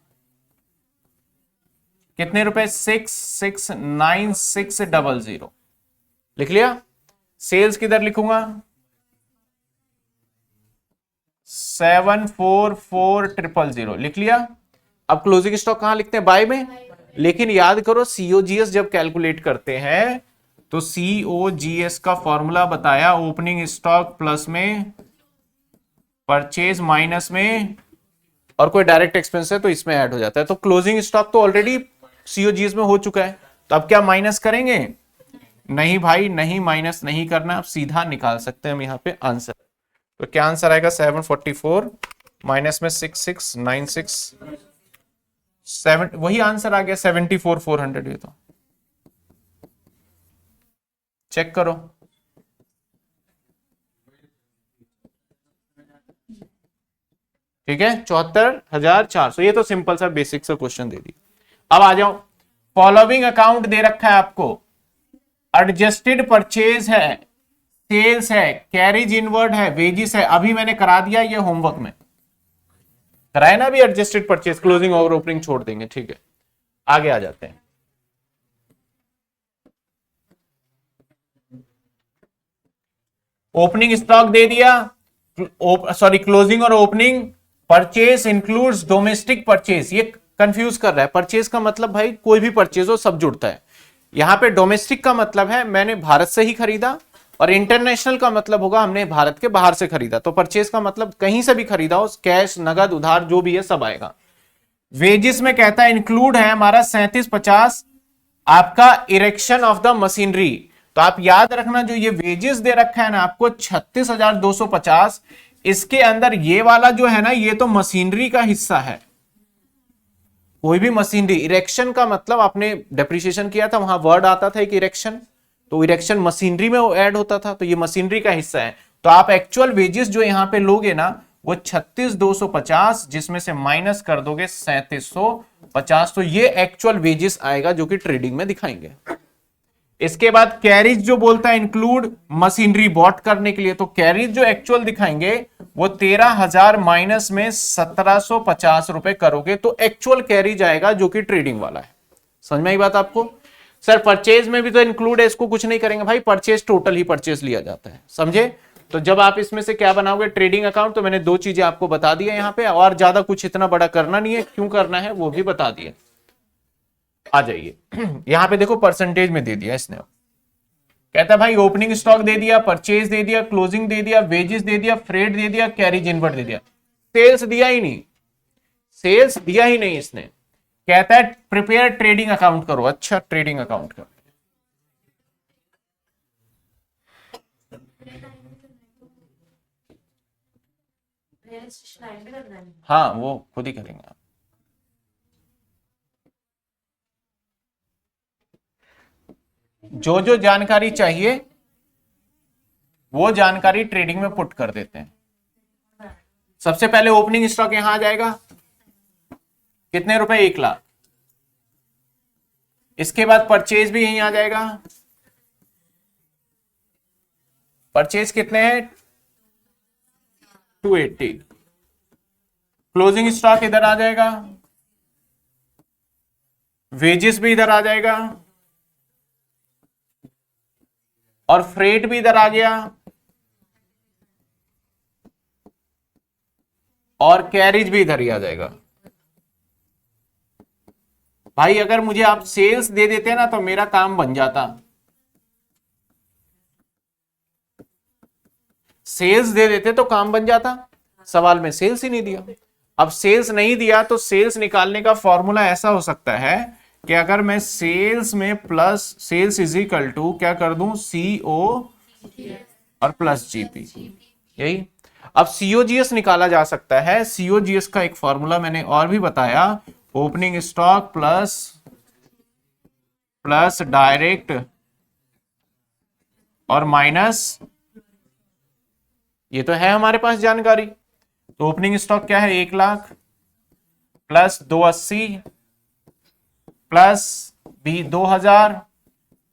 कितने रुपए? 669,600 लिख लिया। सेल्स किधर लिखूंगा? 744,000 लिख लिया। अब क्लोजिंग स्टॉक कहां लिखते हैं? बाय में। लेकिन याद करो COGS जब कैलकुलेट करते हैं तो COGS का फॉर्मूला बताया, ओपनिंग स्टॉक प्लस में परचेज माइनस में, और कोई डायरेक्ट एक्सपेंस है तो इसमें ऐड हो जाता है। तो क्लोजिंग स्टॉक तो ऑलरेडी COGS में हो चुका है, तो अब क्या माइनस करेंगे? नहीं भाई, नहीं माइनस नहीं करना, आप सीधा निकाल सकते हैं हम यहाँ पे आंसर। तो क्या आंसर आएगा? 744 माइनस में 6696, 7, वही आंसर आ गया 74,400। ये तो चेक करो, ठीक है 74,400। ये तो सिंपल सा बेसिक सा क्वेश्चन दे दी। अब आ जाओ, फॉलोइंग अकाउंट दे रखा है आपको, एडजस्टेड परचेज है, सेल्स है, कैरिज इनवर्ड है, वेजिस है। अभी मैंने करा दिया ये होमवर्क में, कराया ना अभी एडजस्टेड परचेज, क्लोजिंग और ओपनिंग छोड़ देंगे, ठीक है। आगे आ जाते हैं। ओपनिंग स्टॉक दे दिया, सॉरी क्लोजिंग और opening. Purchase includes domestic purchase, ये कंफ्यूज कर रहा है। परचेस का मतलब भाई कोई भी परचेज हो, सब जुड़ता है। यहां पे डोमेस्टिक का मतलब है मैंने भारत से ही खरीदा, और इंटरनेशनल का मतलब होगा हमने भारत के बाहर से खरीदा। तो परचेस का मतलब कहीं से भी खरीदा हो, कैश, नगद, उधार, जो भी है सब आएगा। वेजिस में कहता है इंक्लूड है हमारा 3750 आपका इरेक्शन ऑफ द मशीनरी। तो आप याद रखना जो ये वेजेस दे रखा है ना आपको 36,250, इसके अंदर ये वाला जो है ना ये तो मशीनरी का हिस्सा है। कोई भी मशीनरी, इरेक्शन का मतलब आपने डेप्रिसिएशन किया था, वहां वर्ड आता था एक इरेक्शन, तो इरेक्शन मशीनरी में वो ऐड होता था, तो ये मशीनरी का हिस्सा है। तो आप एक्चुअल वेजेस जो यहां पे लोगे ना वो 36,250, जिसमें से माइनस कर दोगे 3750, तो ये एक्चुअल वेजेस आएगा जो कि ट्रेडिंग में दिखाएंगे। इसके बाद कैरिज जो बोलता है इंक्लूड मशीनरी बॉट करने के लिए, तो कैरिज जो एक्चुअल दिखाएंगे वो 13,000 माइनस में 1,750 रुपए करोगे तो एक्चुअल कैरिज आएगा जो कि ट्रेडिंग वाला है। समझ में आई बात आपको? सर परचेज में भी तो इंक्लूड है, इसको कुछ नहीं करेंगे भाई, परचेज टोटल ही परचेज लिया जाता है, समझे? तो जब आप इसमें से क्या बनाओगे ट्रेडिंग अकाउंट, तो मैंने दो चीजें आपको बता दी है यहाँ पे, और ज्यादा कुछ इतना बड़ा करना नहीं है, क्यों करना है वो भी बता दिए। आ जाइए यहां पे देखो परसेंटेज में दे दिया इसने। कहता है भाई ओपनिंग स्टॉक दे दिया, परचेज दे दिया, क्लोजिंग दे दिया, वेजेस दे दिया, फ्रेट दे दिया, कैरिज इनवर्ड दे दिया, सेल्स दिया ही नहीं, सेल्स दिया ही नहीं इसने। कहता है प्रिपेयर ट्रेडिंग अकाउंट करो। अच्छा ट्रेडिंग अकाउंट करो, हाँ वो खुद ही करेंगे आप। जो जो जानकारी चाहिए वो जानकारी ट्रेडिंग में पुट कर देते हैं। सबसे पहले ओपनिंग स्टॉक यहां आ जाएगा, कितने रुपए? 1,00,000। इसके बाद परचेज भी यहीं आ जाएगा, परचेज कितने हैं? 280। क्लोजिंग स्टॉक इधर आ जाएगा, वेजेस भी इधर आ जाएगा, और फ्रेट भी इधर आ गया, और कैरिज भी इधर ही आ जाएगा। भाई अगर मुझे आप सेल्स दे देते ना तो मेरा काम बन जाता, सेल्स दे देते तो काम बन जाता, सवाल में सेल्स ही नहीं दिया। अब सेल्स नहीं दिया तो सेल्स निकालने का फॉर्मूला ऐसा हो सकता है कि अगर मैं सेल्स में plus sales is equal to क्या कर दूं, सीओ और प्लस जीपी, यही। अब सीओजीएस निकाला जा सकता है, सीओजीएस का एक फॉर्मूला मैंने और भी बताया, opening stock plus plus direct और माइनस, ये तो है हमारे पास जानकारी। तो ओपनिंग स्टॉक क्या है? 1,00,000 प्लस 280 प्लस 2,000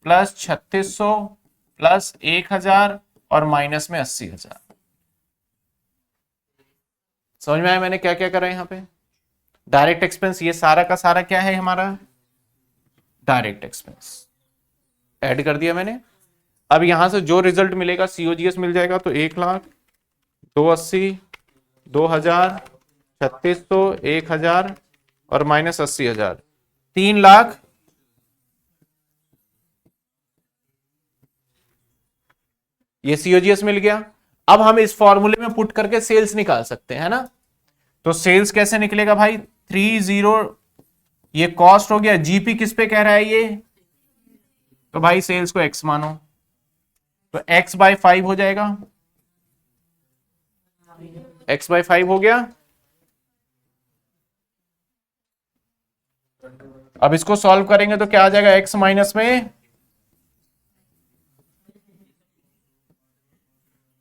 प्लस 3,600 प्लस 1,000 और माइनस में 80,000। समझ में आया मैंने क्या क्या करा यहां पे? डायरेक्ट एक्सपेंस, ये सारा का सारा क्या है हमारा? डायरेक्ट एक्सपेंस ऐड कर दिया मैंने। अब यहां से जो रिजल्ट मिलेगा सीओजीएस मिल जाएगा, तो 1,00,000, 280, 2,000, 3,600, 1,000 और माइनस 80,000, 3,00,000। ये सीओजीएस मिल गया। अब हम इस फॉर्मूले में पुट करके सेल्स निकाल सकते हैं, है ना? तो सेल्स कैसे निकलेगा भाई? 30, ये कॉस्ट हो गया, जीपी किस पे कह रहा है ये? तो भाई सेल्स को एक्स मानो, तो x/5 हो जाएगा, x/5 हो गया। अब इसको सॉल्व करेंगे तो क्या आ जाएगा? x माइनस में,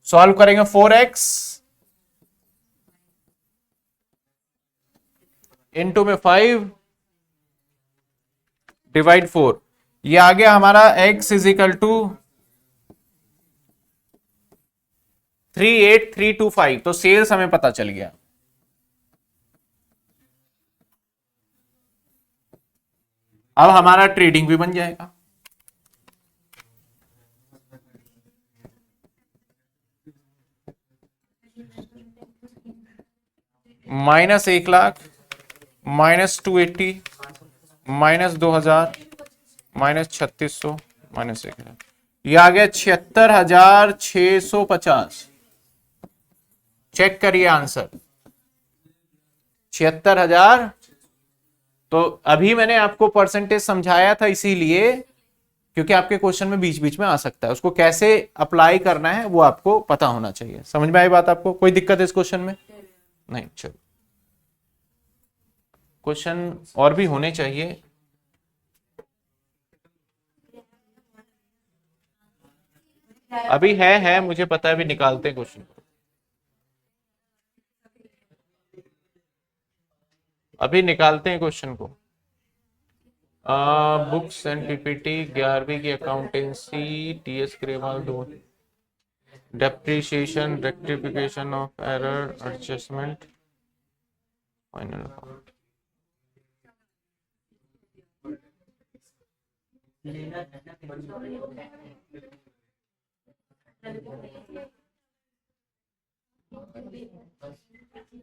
सॉल्व करेंगे 4x इंटू में 5 डिवाइड 4, ये आ गया हमारा x इज इक्वल टू 38325। तो सेल्स हमें पता चल गया। अब हमारा ट्रेडिंग भी बन जाएगा। Minus 1,00,000, minus 280, minus 2,000, minus 3,600, minus 1,000, ये आ गया 76,650। चेक करिए आंसर 76,000। तो अभी मैंने आपको परसेंटेज समझाया था इसीलिए क्योंकि आपके क्वेश्चन में बीच बीच में आ सकता है, उसको कैसे अप्लाई करना है वो आपको पता होना चाहिए। समझ में आई बात आपको? कोई दिक्कत है इस क्वेश्चन में? नहीं। चलो, क्वेश्चन और भी होने चाहिए। अभी है मुझे पता है, अभी निकालते हैं क्वेश्चन, अभी निकालते हैं क्वेश्चन को। बुक्स एंड पीपीटी 11वीं की accountancy, TS Grewal 2, depreciation, rectification of error, adjustment, final account.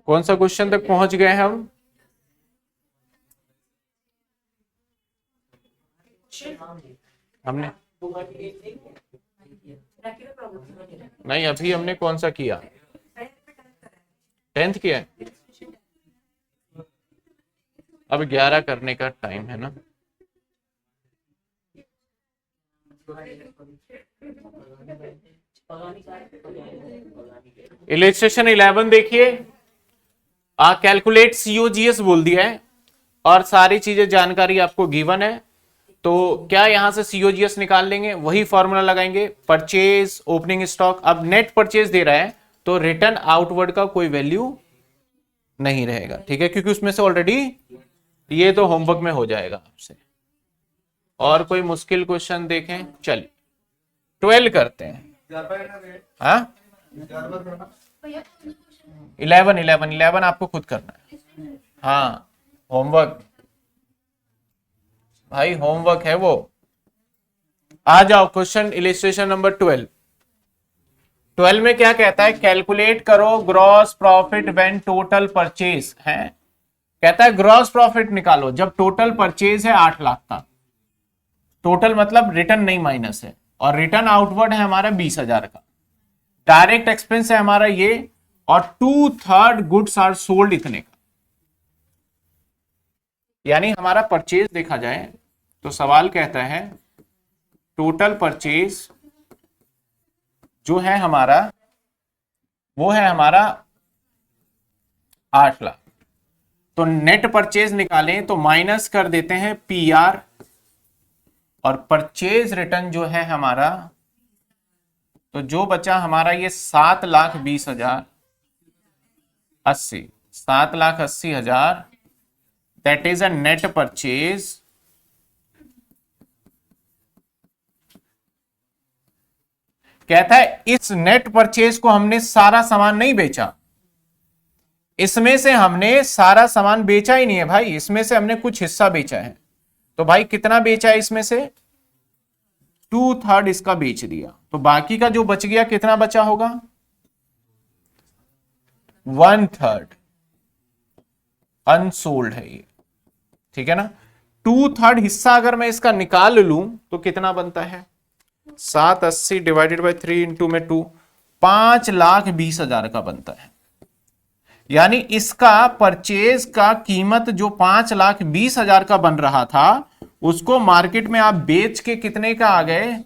कौन सा क्वेश्चन तक पहुंच गए हम? हमने नहीं, अभी हमने कौन सा किया? 10th किया है। अब 11 करने का टाइम है ना। इलस्ट्रेशन 11 देखिए, कैलकुलेट सीओजीएस बोल दिया है और सारी चीजें जानकारी आपको गिवन है। तो क्या यहां से सीओजीएस निकाल लेंगे, वही फॉर्मूला लगाएंगे, परचेज ओपनिंग स्टॉक। अब नेट परचेज दे रहा है तो रिटर्न आउटवर्ड का कोई वैल्यू नहीं रहेगा, ठीक है, क्योंकि उसमें से ऑलरेडी ये तो होमवर्क में हो जाएगा आपसे। और कोई मुश्किल क्वेश्चन देखें? चलिए 12 करते हैं। हाँ 11 आपको खुद करना है। हाँ होमवर्क, भाई होमवर्क है वो। आ जाओ क्वेश्चन इलिस्ट्रेशन नंबर 12। 12 में क्या कहता है? कैलकुलेट करो gross profit when total purchase है। कहता है ग्रॉस प्रॉफिट निकालो जब टोटल परचेज है 8 लाख का। टोटल मतलब रिटर्न नहीं माइनस है, और रिटर्न आउटवर्ड है हमारा 20,000 का। डायरेक्ट एक्सपेंस है हमारा ये, और 2/3 गुड्स आर सोल्ड इतने का। यानी हमारा परचेज देखा जाए तो सवाल कहता है टोटल परचेज जो है हमारा वो है हमारा 8 लाख। तो नेट परचेज निकालें तो माइनस कर देते हैं पीआर, और परचेज रिटर्न जो है हमारा, तो जो बचा हमारा ये 7,20,080, 7,80,000, that is a net purchase. कहता है इस नेट परचेज को हमने सारा सामान नहीं बेचा, इसमें से हमने सारा सामान बेचा ही नहीं है भाई, इसमें से हमने कुछ हिस्सा बेचा है। तो भाई कितना बेचा है इसमें से? 2/3 इसका बेच दिया, तो बाकी का जो बच गया कितना बचा होगा? 1/3 अनसोल्ड है ये, ठीक है ना। 2/3 हिस्सा अगर मैं इसका निकाल लूं तो कितना बनता है? 780 डिवाइडेड बाई 3 इंटू में 2, 5,20,000 का बनता है। यानी इसका परचेज का कीमत जो 5,20,000 का बन रहा था, उसको मार्केट में आप बेच के कितने का आ गए?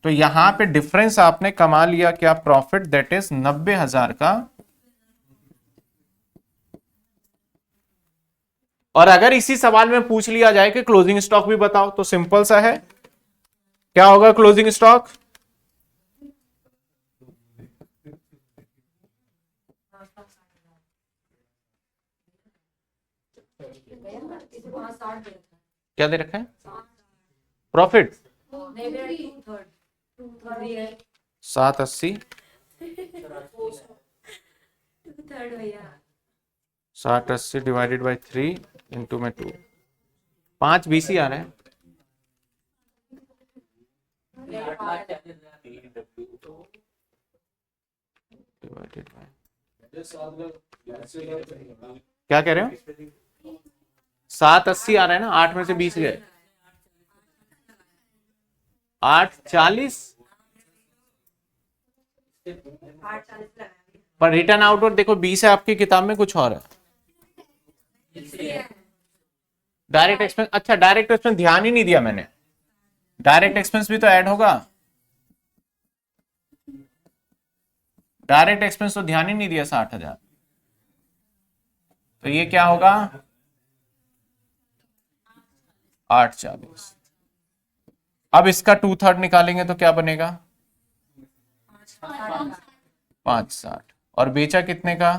तो यहां पे डिफरेंस आपने कमा लिया क्या? प्रॉफिट, दैट इज 90,000 का। और अगर इसी सवाल में पूछ लिया जाए कि क्लोजिंग स्टॉक भी बताओ, तो सिंपल सा है, क्या होगा क्लोजिंग स्टॉक? क्या दे रखा है? प्रॉफिट 780, 780 डिवाइडेड बाई 3 इंटू में 2, 520 ही आ रहा है। डिवाइडेड बाय क्या कह रहे हो? 780 आ रहा है ना, 8 में से 20 गए, 840 पर रिटर्न आउटवर्ड देखो 20 है आपकी किताब में, कुछ और है। डायरेक्ट एक्सपेंस, अच्छा डायरेक्ट एक्सपेंस ध्यान ही नहीं दिया मैंने, डायरेक्ट एक्सपेंस भी तो ऐड होगा, डायरेक्ट एक्सपेंस तो ध्यान ही नहीं दिया 60,000, तो ये क्या होगा 840। अब इसका 2/3 निकालेंगे तो क्या बनेगा 560, और बेचा कितने का,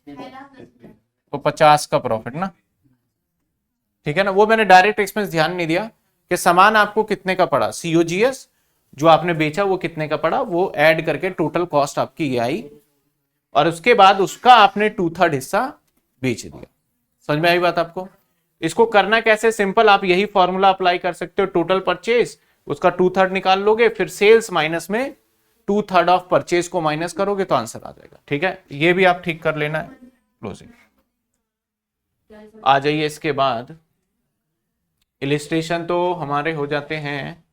तो 50 का प्रॉफिट ना, ठीक है ना। वो मैंने डायरेक्ट एक्सपेंस ध्यान नहीं दिया कि सामान आपको कितने का पड़ा, सीओजीएस जो आपने बेचा वो कितने का पड़ा, वो ऐड करके टोटल कॉस्ट आपकी ये आई, और उसके बाद उसका आपने 2/3 हिस्सा बेच दिया। समझ में आई बात आपको? इसको करना कैसे, सिंपल, आप यही फॉर्मूला अप्लाई कर सकते हो, टोटल परचेज उसका 2/3 निकाल लोगे, फिर सेल्स माइनस में 2/3 ऑफ परचेज को माइनस करोगे तो आंसर आ जाएगा। ठीक है, ये भी आप ठीक कर लेना है। क्लोजिंग आ जाइए, इसके बाद इलिस्ट्रेशन तो हमारे हो जाते हैं,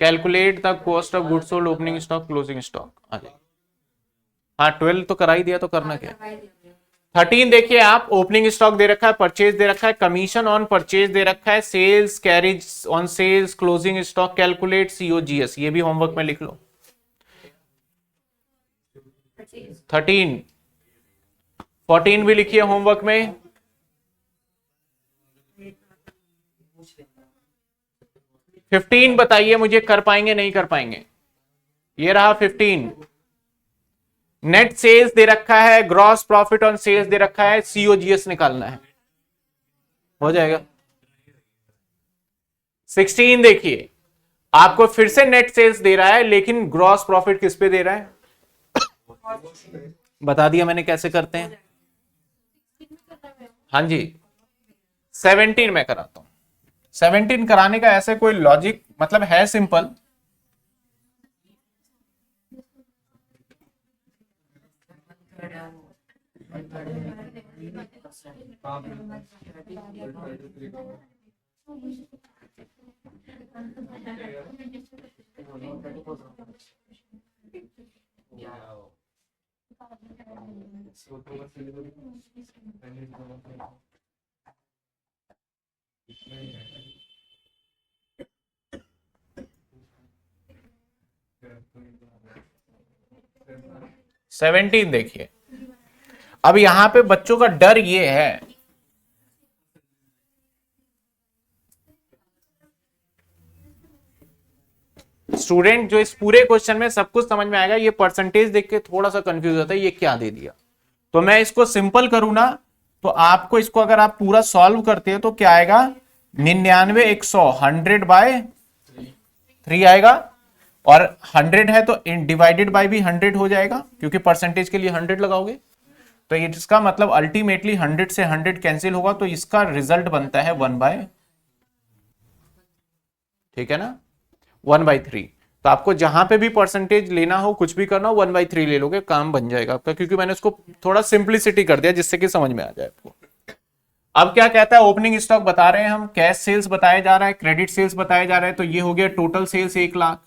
calculate the cost of goods sold, opening stock, closing stock आ जाइए। हाँ 12 तो करा ही दिया, तो करना क्या। 13 देखिए आप, ओपनिंग स्टॉक दे रखा है, परचेज दे रखा है, कमीशन ऑन परचेज दे रखा है, sales carriage on sales, closing stock, calculate COGS, ये भी होमवर्क में लिख लो। 13, 14 भी लिखिए होमवर्क में। 15 बताइए मुझे, कर पाएंगे नहीं कर पाएंगे। ये रहा 15, नेट सेल्स दे रखा है, ग्रॉस प्रॉफिट ऑन सेल्स दे रखा है, सीओजीएस निकालना है, हो जाएगा। 16 देखिए, आपको फिर से नेट सेल्स दे रहा है, लेकिन ग्रॉस प्रॉफिट किस पे दे रहा है, बता दिया मैंने कैसे करते हैं। हाँ जी 17 में कराता हूं। 17 कराने का ऐसे कोई लॉजिक मतलब है सिंपल, सेवेंटीन देखिए। अब यहां पे बच्चों का डर ये है, स्टूडेंट जो इस पूरे क्वेश्चन में सब कुछ समझ में आएगा, ये परसेंटेज देख के थोड़ा सा कंफ्यूज होता है, ये क्या दे दिया। तो मैं इसको सिंपल करूं ना, तो आपको इसको अगर आप पूरा सॉल्व करते हैं तो क्या आएगा 99 100, 100/3 आएगा, और 100 है तो डिवाइडेड बाय भी 100 हो जाएगा, क्योंकि परसेंटेज के लिए 100 लगाओगे। तो इसका मतलब अल्टीमेटली 100 से 100 कैंसिल होगा, तो इसका रिजल्ट बनता है 1/, ठीक है ना, 1/3। तो आपको जहां पे भी परसेंटेज लेना हो, कुछ भी करना हो, 1/3 ले लोगे, काम बन जाएगा आपका, क्योंकि मैंने उसको थोड़ा सिंप्लिसिटी कर दिया जिससे कि समझ में आ जाए आपको। अब क्या कहता है, ओपनिंग स्टॉक बता रहे हैं हम, कैश सेल्स बताया जा रहा है, क्रेडिट सेल्स बताया जा रहा है, तो ये हो गया टोटल सेल्स 1 लाख,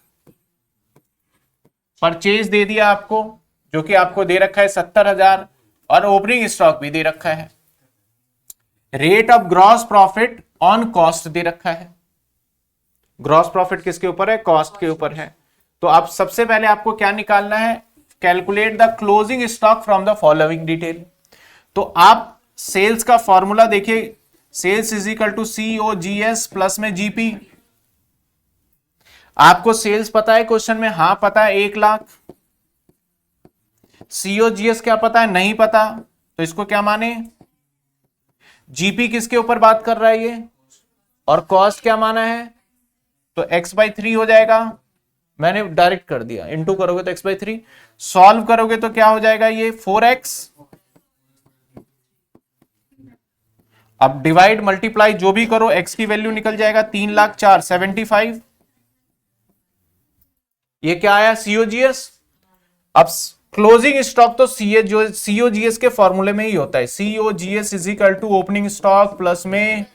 परचेज दे दिया आपको जो कि आपको दे रखा है 70,000, और ओपनिंग स्टॉक भी दे रखा है। Rate of gross profit on cost दे रखा है, ग्रॉस प्रॉफिट किसके ऊपर है, कॉस्ट के ऊपर है। तो अब सबसे पहले आपको क्या निकालना है, calculate the closing stock from the following detail. तो आप सेल्स का फॉर्मूला देखिए, sales is equal to COGS plus में जीपी। आपको सेल्स पता है क्वेश्चन में, हाँ पता है 1 लाख। सीओजीएस क्या पता है, नहीं पता, तो इसको क्या माने, जीपी किसके ऊपर बात कर रहा है ये, और कॉस्ट क्या माना है, तो x/3 हो जाएगा। मैंने डायरेक्ट कर दिया, इनटू करोगे तो x/3, सॉल्व करोगे तो क्या हो जाएगा ये 4x, अब डिवाइड मल्टीप्लाई जो भी करो, x की वैल्यू निकल जाएगा 3,04,000, 75। ये क्या आया सीओजीएस। अब क्लोजिंग स्टॉक तो सीओजीएस के फॉर्मूले में ही होता है, COGS is equal to opening stock plus में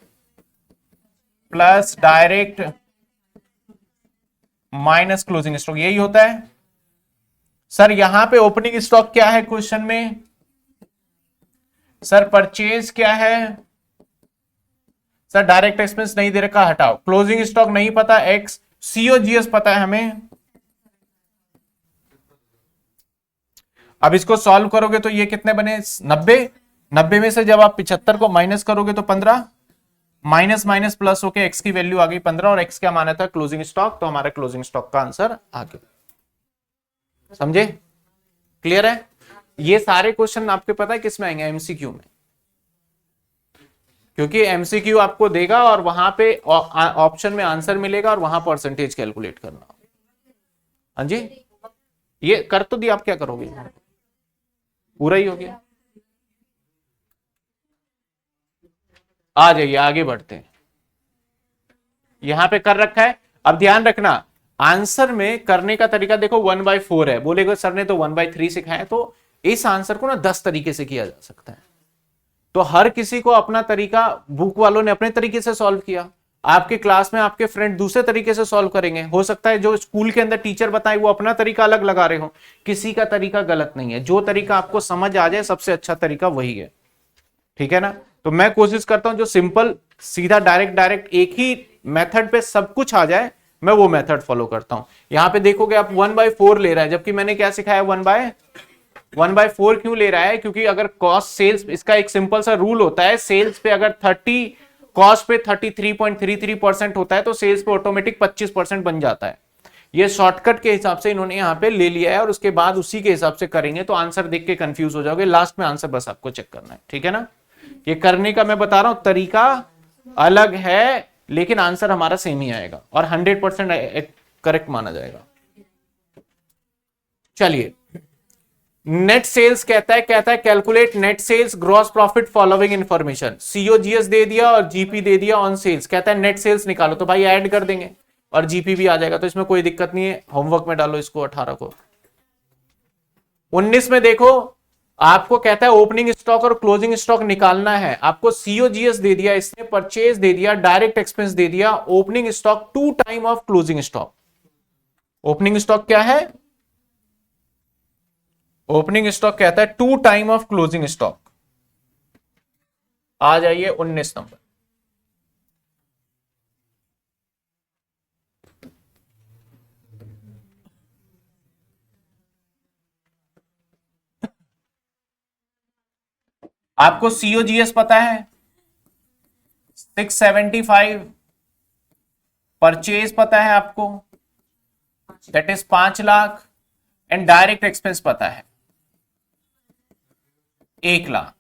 plus direct minus closing stock, यही होता है सर। यहां पे ओपनिंग स्टॉक क्या है क्वेश्चन में सर? परचेज क्या है सर? डायरेक्ट एक्सपेंस नहीं दे रखा, हटाओ। क्लोजिंग स्टॉक नहीं पता, एक्स। सीओजीएस पता है हमें। अब इसको सॉल्व करोगे तो ये कितने बने? 90। 90 में से जब आप 75 को माइनस करोगे तो 15, माइनस माइनस प्लस होके एक्स की वैल्यू आ गई 15, और एक्स क्या माना था? Closing stock. तो हमारा क्लोजिंग स्टॉक का आंसर आ गया। समझे? क्लियर है? ये सारे क्वेश्चन आपके पता है किसमें आएंगे? एमसीक्यू में, क्योंकि एमसीक्यू आपको देगा और वहां पे ऑप्शन में आंसर मिलेगा और वहां परसेंटेज कैलकुलेट करना। हाँ जी, ये कर तो दिया, आप क्या करोगे? पूरा ही हो गया। आ जाइए आगे बढ़ते हैं। यहां पे कर रखा है। अब ध्यान रखना, आंसर में करने का तरीका देखो 1/4 है। बोलेगा सर ने तो 1/3 सिखाया, तो इस आंसर को ना 10 तरीके से किया जा सकता है। तो हर किसी को अपना तरीका, बुक वालों ने अपने तरीके से सॉल्व किया, आपके क्लास में आपके फ्रेंड दूसरे तरीके से सॉल्व करेंगे। हो सकता है जो स्कूल के अंदर टीचर बताए वो अपना तरीका अलग लगा रहे हो। किसी का तरीका गलत नहीं है, जो तरीका आपको समझ आ जाए सबसे अच्छा तरीका वही है। ठीक है ना? तो मैं कोशिश करता हूं जो सिंपल, सीधा, डायरेक्ट एक ही मेथड पे सब कुछ आ जाए, मैं वो मेथड फॉलो करता हूं। यहां पे देखोगे आप 1/4 ले रहा है, जबकि मैंने क्या सिखाया? 1/4 क्यों ले रहा है? क्योंकि अगर कॉस्ट सेल्स, इसका एक सिंपल सा रूल होता है, सेल्स पे अगर 30, कॉस्ट पे 33.33% होता है तो सेल्स पे ऑटोमेटिक 25% बन जाता है। ये शॉर्टकट के हिसाब से इन्होंने यहां पे ले लिया है, और उसके बाद उसी के हिसाब से करेंगे तो आंसर देख के कंफ्यूज हो जाओगे। लास्ट में आंसर बस आपको चेक करना है। ठीक है ना? ये करने का मैं बता रहा हूं तरीका अलग है, लेकिन आंसर हमारा सेम ही आएगा और 100% करेक्ट माना जाएगा। चलिए, नेट सेल्स कहता है calculate net sales gross profit following information. COGS दे दिया और जीपी दे दिया ऑन सेल्स, कहता है नेट सेल्स निकालो, तो भाई ऐड कर देंगे और जीपी भी आ जाएगा, तो इसमें कोई दिक्कत नहीं है। होमवर्क में डालो इसको 18 को। 19 में देखो, आपको कहता है ओपनिंग स्टॉक और क्लोजिंग स्टॉक निकालना है। आपको सीओजीएस दे दिया, इसने परचेज दे दिया, डायरेक्ट एक्सपेंस दे दिया, opening stock 2 time of closing stock. Opening stock क्या है? ओपनिंग स्टॉक कहता है 2 टाइम ऑफ क्लोजिंग स्टॉक। आ जाइए 19 नंबर। आपको सीओजीएस पता है 675, परचेज पता है आपको that is 5 lakh, and direct expense पता है 1 लाख।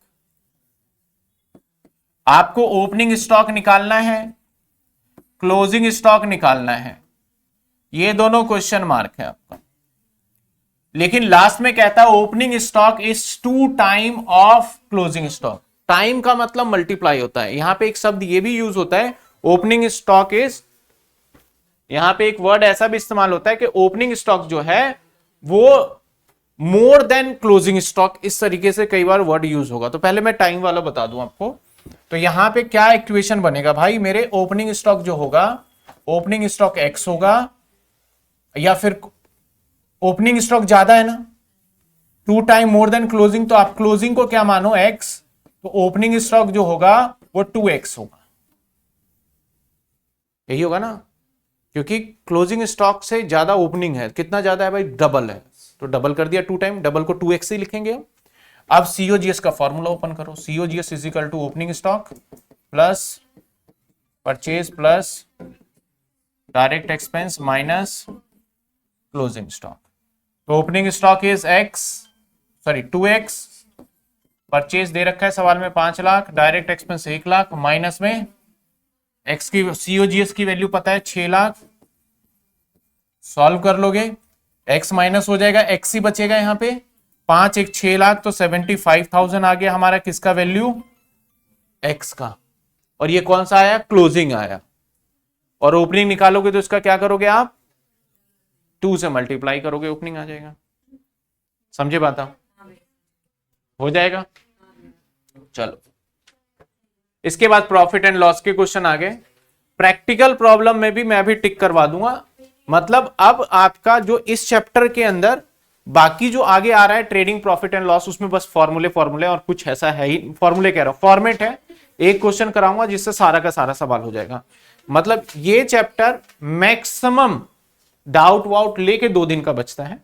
आपको ओपनिंग स्टॉक निकालना है, क्लोजिंग स्टॉक निकालना है, ये दोनों क्वेश्चन मार्क है आपका। लेकिन लास्ट में कहता है opening stock is 2 time of closing stock. Time का मतलब मल्टीप्लाई होता है। यहां पे एक शब्द ये भी यूज होता है, ओपनिंग स्टॉक इज, यहां पे एक वर्ड ऐसा भी इस्तेमाल होता है कि ओपनिंग स्टॉक जो है वो मोर देन क्लोजिंग स्टॉक, इस तरीके से कई बार वर्ड यूज होगा। तो पहले मैं टाइम वाला बता दूं आपको। तो यहां पे क्या इक्वेशन बनेगा भाई? मेरे ओपनिंग स्टॉक जो होगा, ओपनिंग स्टॉक एक्स होगा, या फिर ओपनिंग स्टॉक ज्यादा है ना, 2 टाइम मोर देन क्लोजिंग, तो आप क्लोजिंग को क्या मानो? एक्स, तो ओपनिंग स्टॉक जो होगा वो 2x होगा। यही होगा ना, क्योंकि क्लोजिंग स्टॉक से ज्यादा ओपनिंग है। कितना ज्यादा है भाई? डबल है, तो डबल कर दिया 2 टाइम, डबल को 2x ही लिखेंगे। अब सीओजीएस का फॉर्मूला ओपन करो। COGS is equal to opening stock plus purchase plus direct expense minus closing stock. तो opening stock is x, sorry 2x, purchase दे रखा है सवाल में 5 lakh, direct expense 1 lakh, minus में एक्स की, सीओजीएस की वैल्यू पता है 6 लाख। सॉल्व कर लोगे, एक्स माइनस हो जाएगा, एक्स ही बचेगा यहाँ पे, 5 1 6 लाख, तो 75,000 आ गया हमारा किसका वैल्यू? एक्स का। और ये कौन सा आया? क्लोजिंग आया। और ओपनिंग निकालोगे तो इसका क्या करोगे आप? 2 से मल्टीप्लाई करोगे, ओपनिंग आ जाएगा। समझे बात? हो जाएगा। चलो, इसके बाद प्रॉफिट एंड लॉस के क्वेश्चन आ गए। प्रैक्टिकल प्रॉब्लम में भी मैं अभी टिक करवा दूंगा। मतलब अब आपका जो इस चैप्टर के अंदर बाकी जो आगे आ रहा है ट्रेडिंग प्रॉफिट एंड लॉस, उसमें बस फॉर्मूले फॉर्मूले और कुछ ऐसा है ही, फॉर्मूले कह रहा हूं, फॉर्मेट है। एक क्वेश्चन कराऊंगा जिससे सारा का सारा सवाल हो जाएगा। मतलब ये चैप्टर मैक्सिमम डाउट वाउट लेके 2 दिन का बचता है,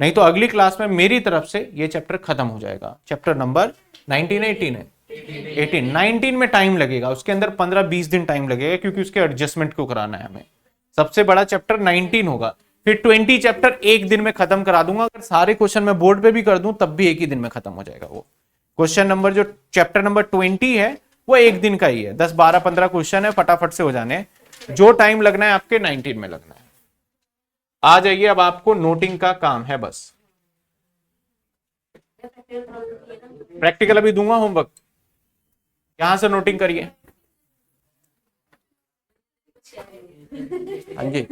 नहीं तो अगली क्लास में मेरी तरफ से ये चैप्टर खत्म हो जाएगा। चैप्टर नंबर 19 है, 18 है, 18 19 में टाइम लगेगा, उसके अंदर 15-20 दिन टाइम लगेगा क्योंकि उसके एडजस्टमेंट को कराना है हमें। सबसे बड़ा चैप्टर 19 होगा, फिर 20 चैप्टर एक दिन में खत्म करा दूंगा। अगर सारे क्वेश्चन मैं बोर्ड पे भी कर दूं तब भी एक ही दिन में खत्म हो जाएगा। वो क्वेश्चन नंबर जो चैप्टर नंबर 20 है वो एक दिन का ही है, 10 12 15 क्वेश्चन है, फटाफट से हो जाने। जो टाइम लगना है आपके 19 में लगना है। आ जाइए, अब आपको नोटिंग का काम है बस। प्रैक्टिकल अभी दूंगा होमवर्क, यहां से नोटिंग करिए। हाँ जी।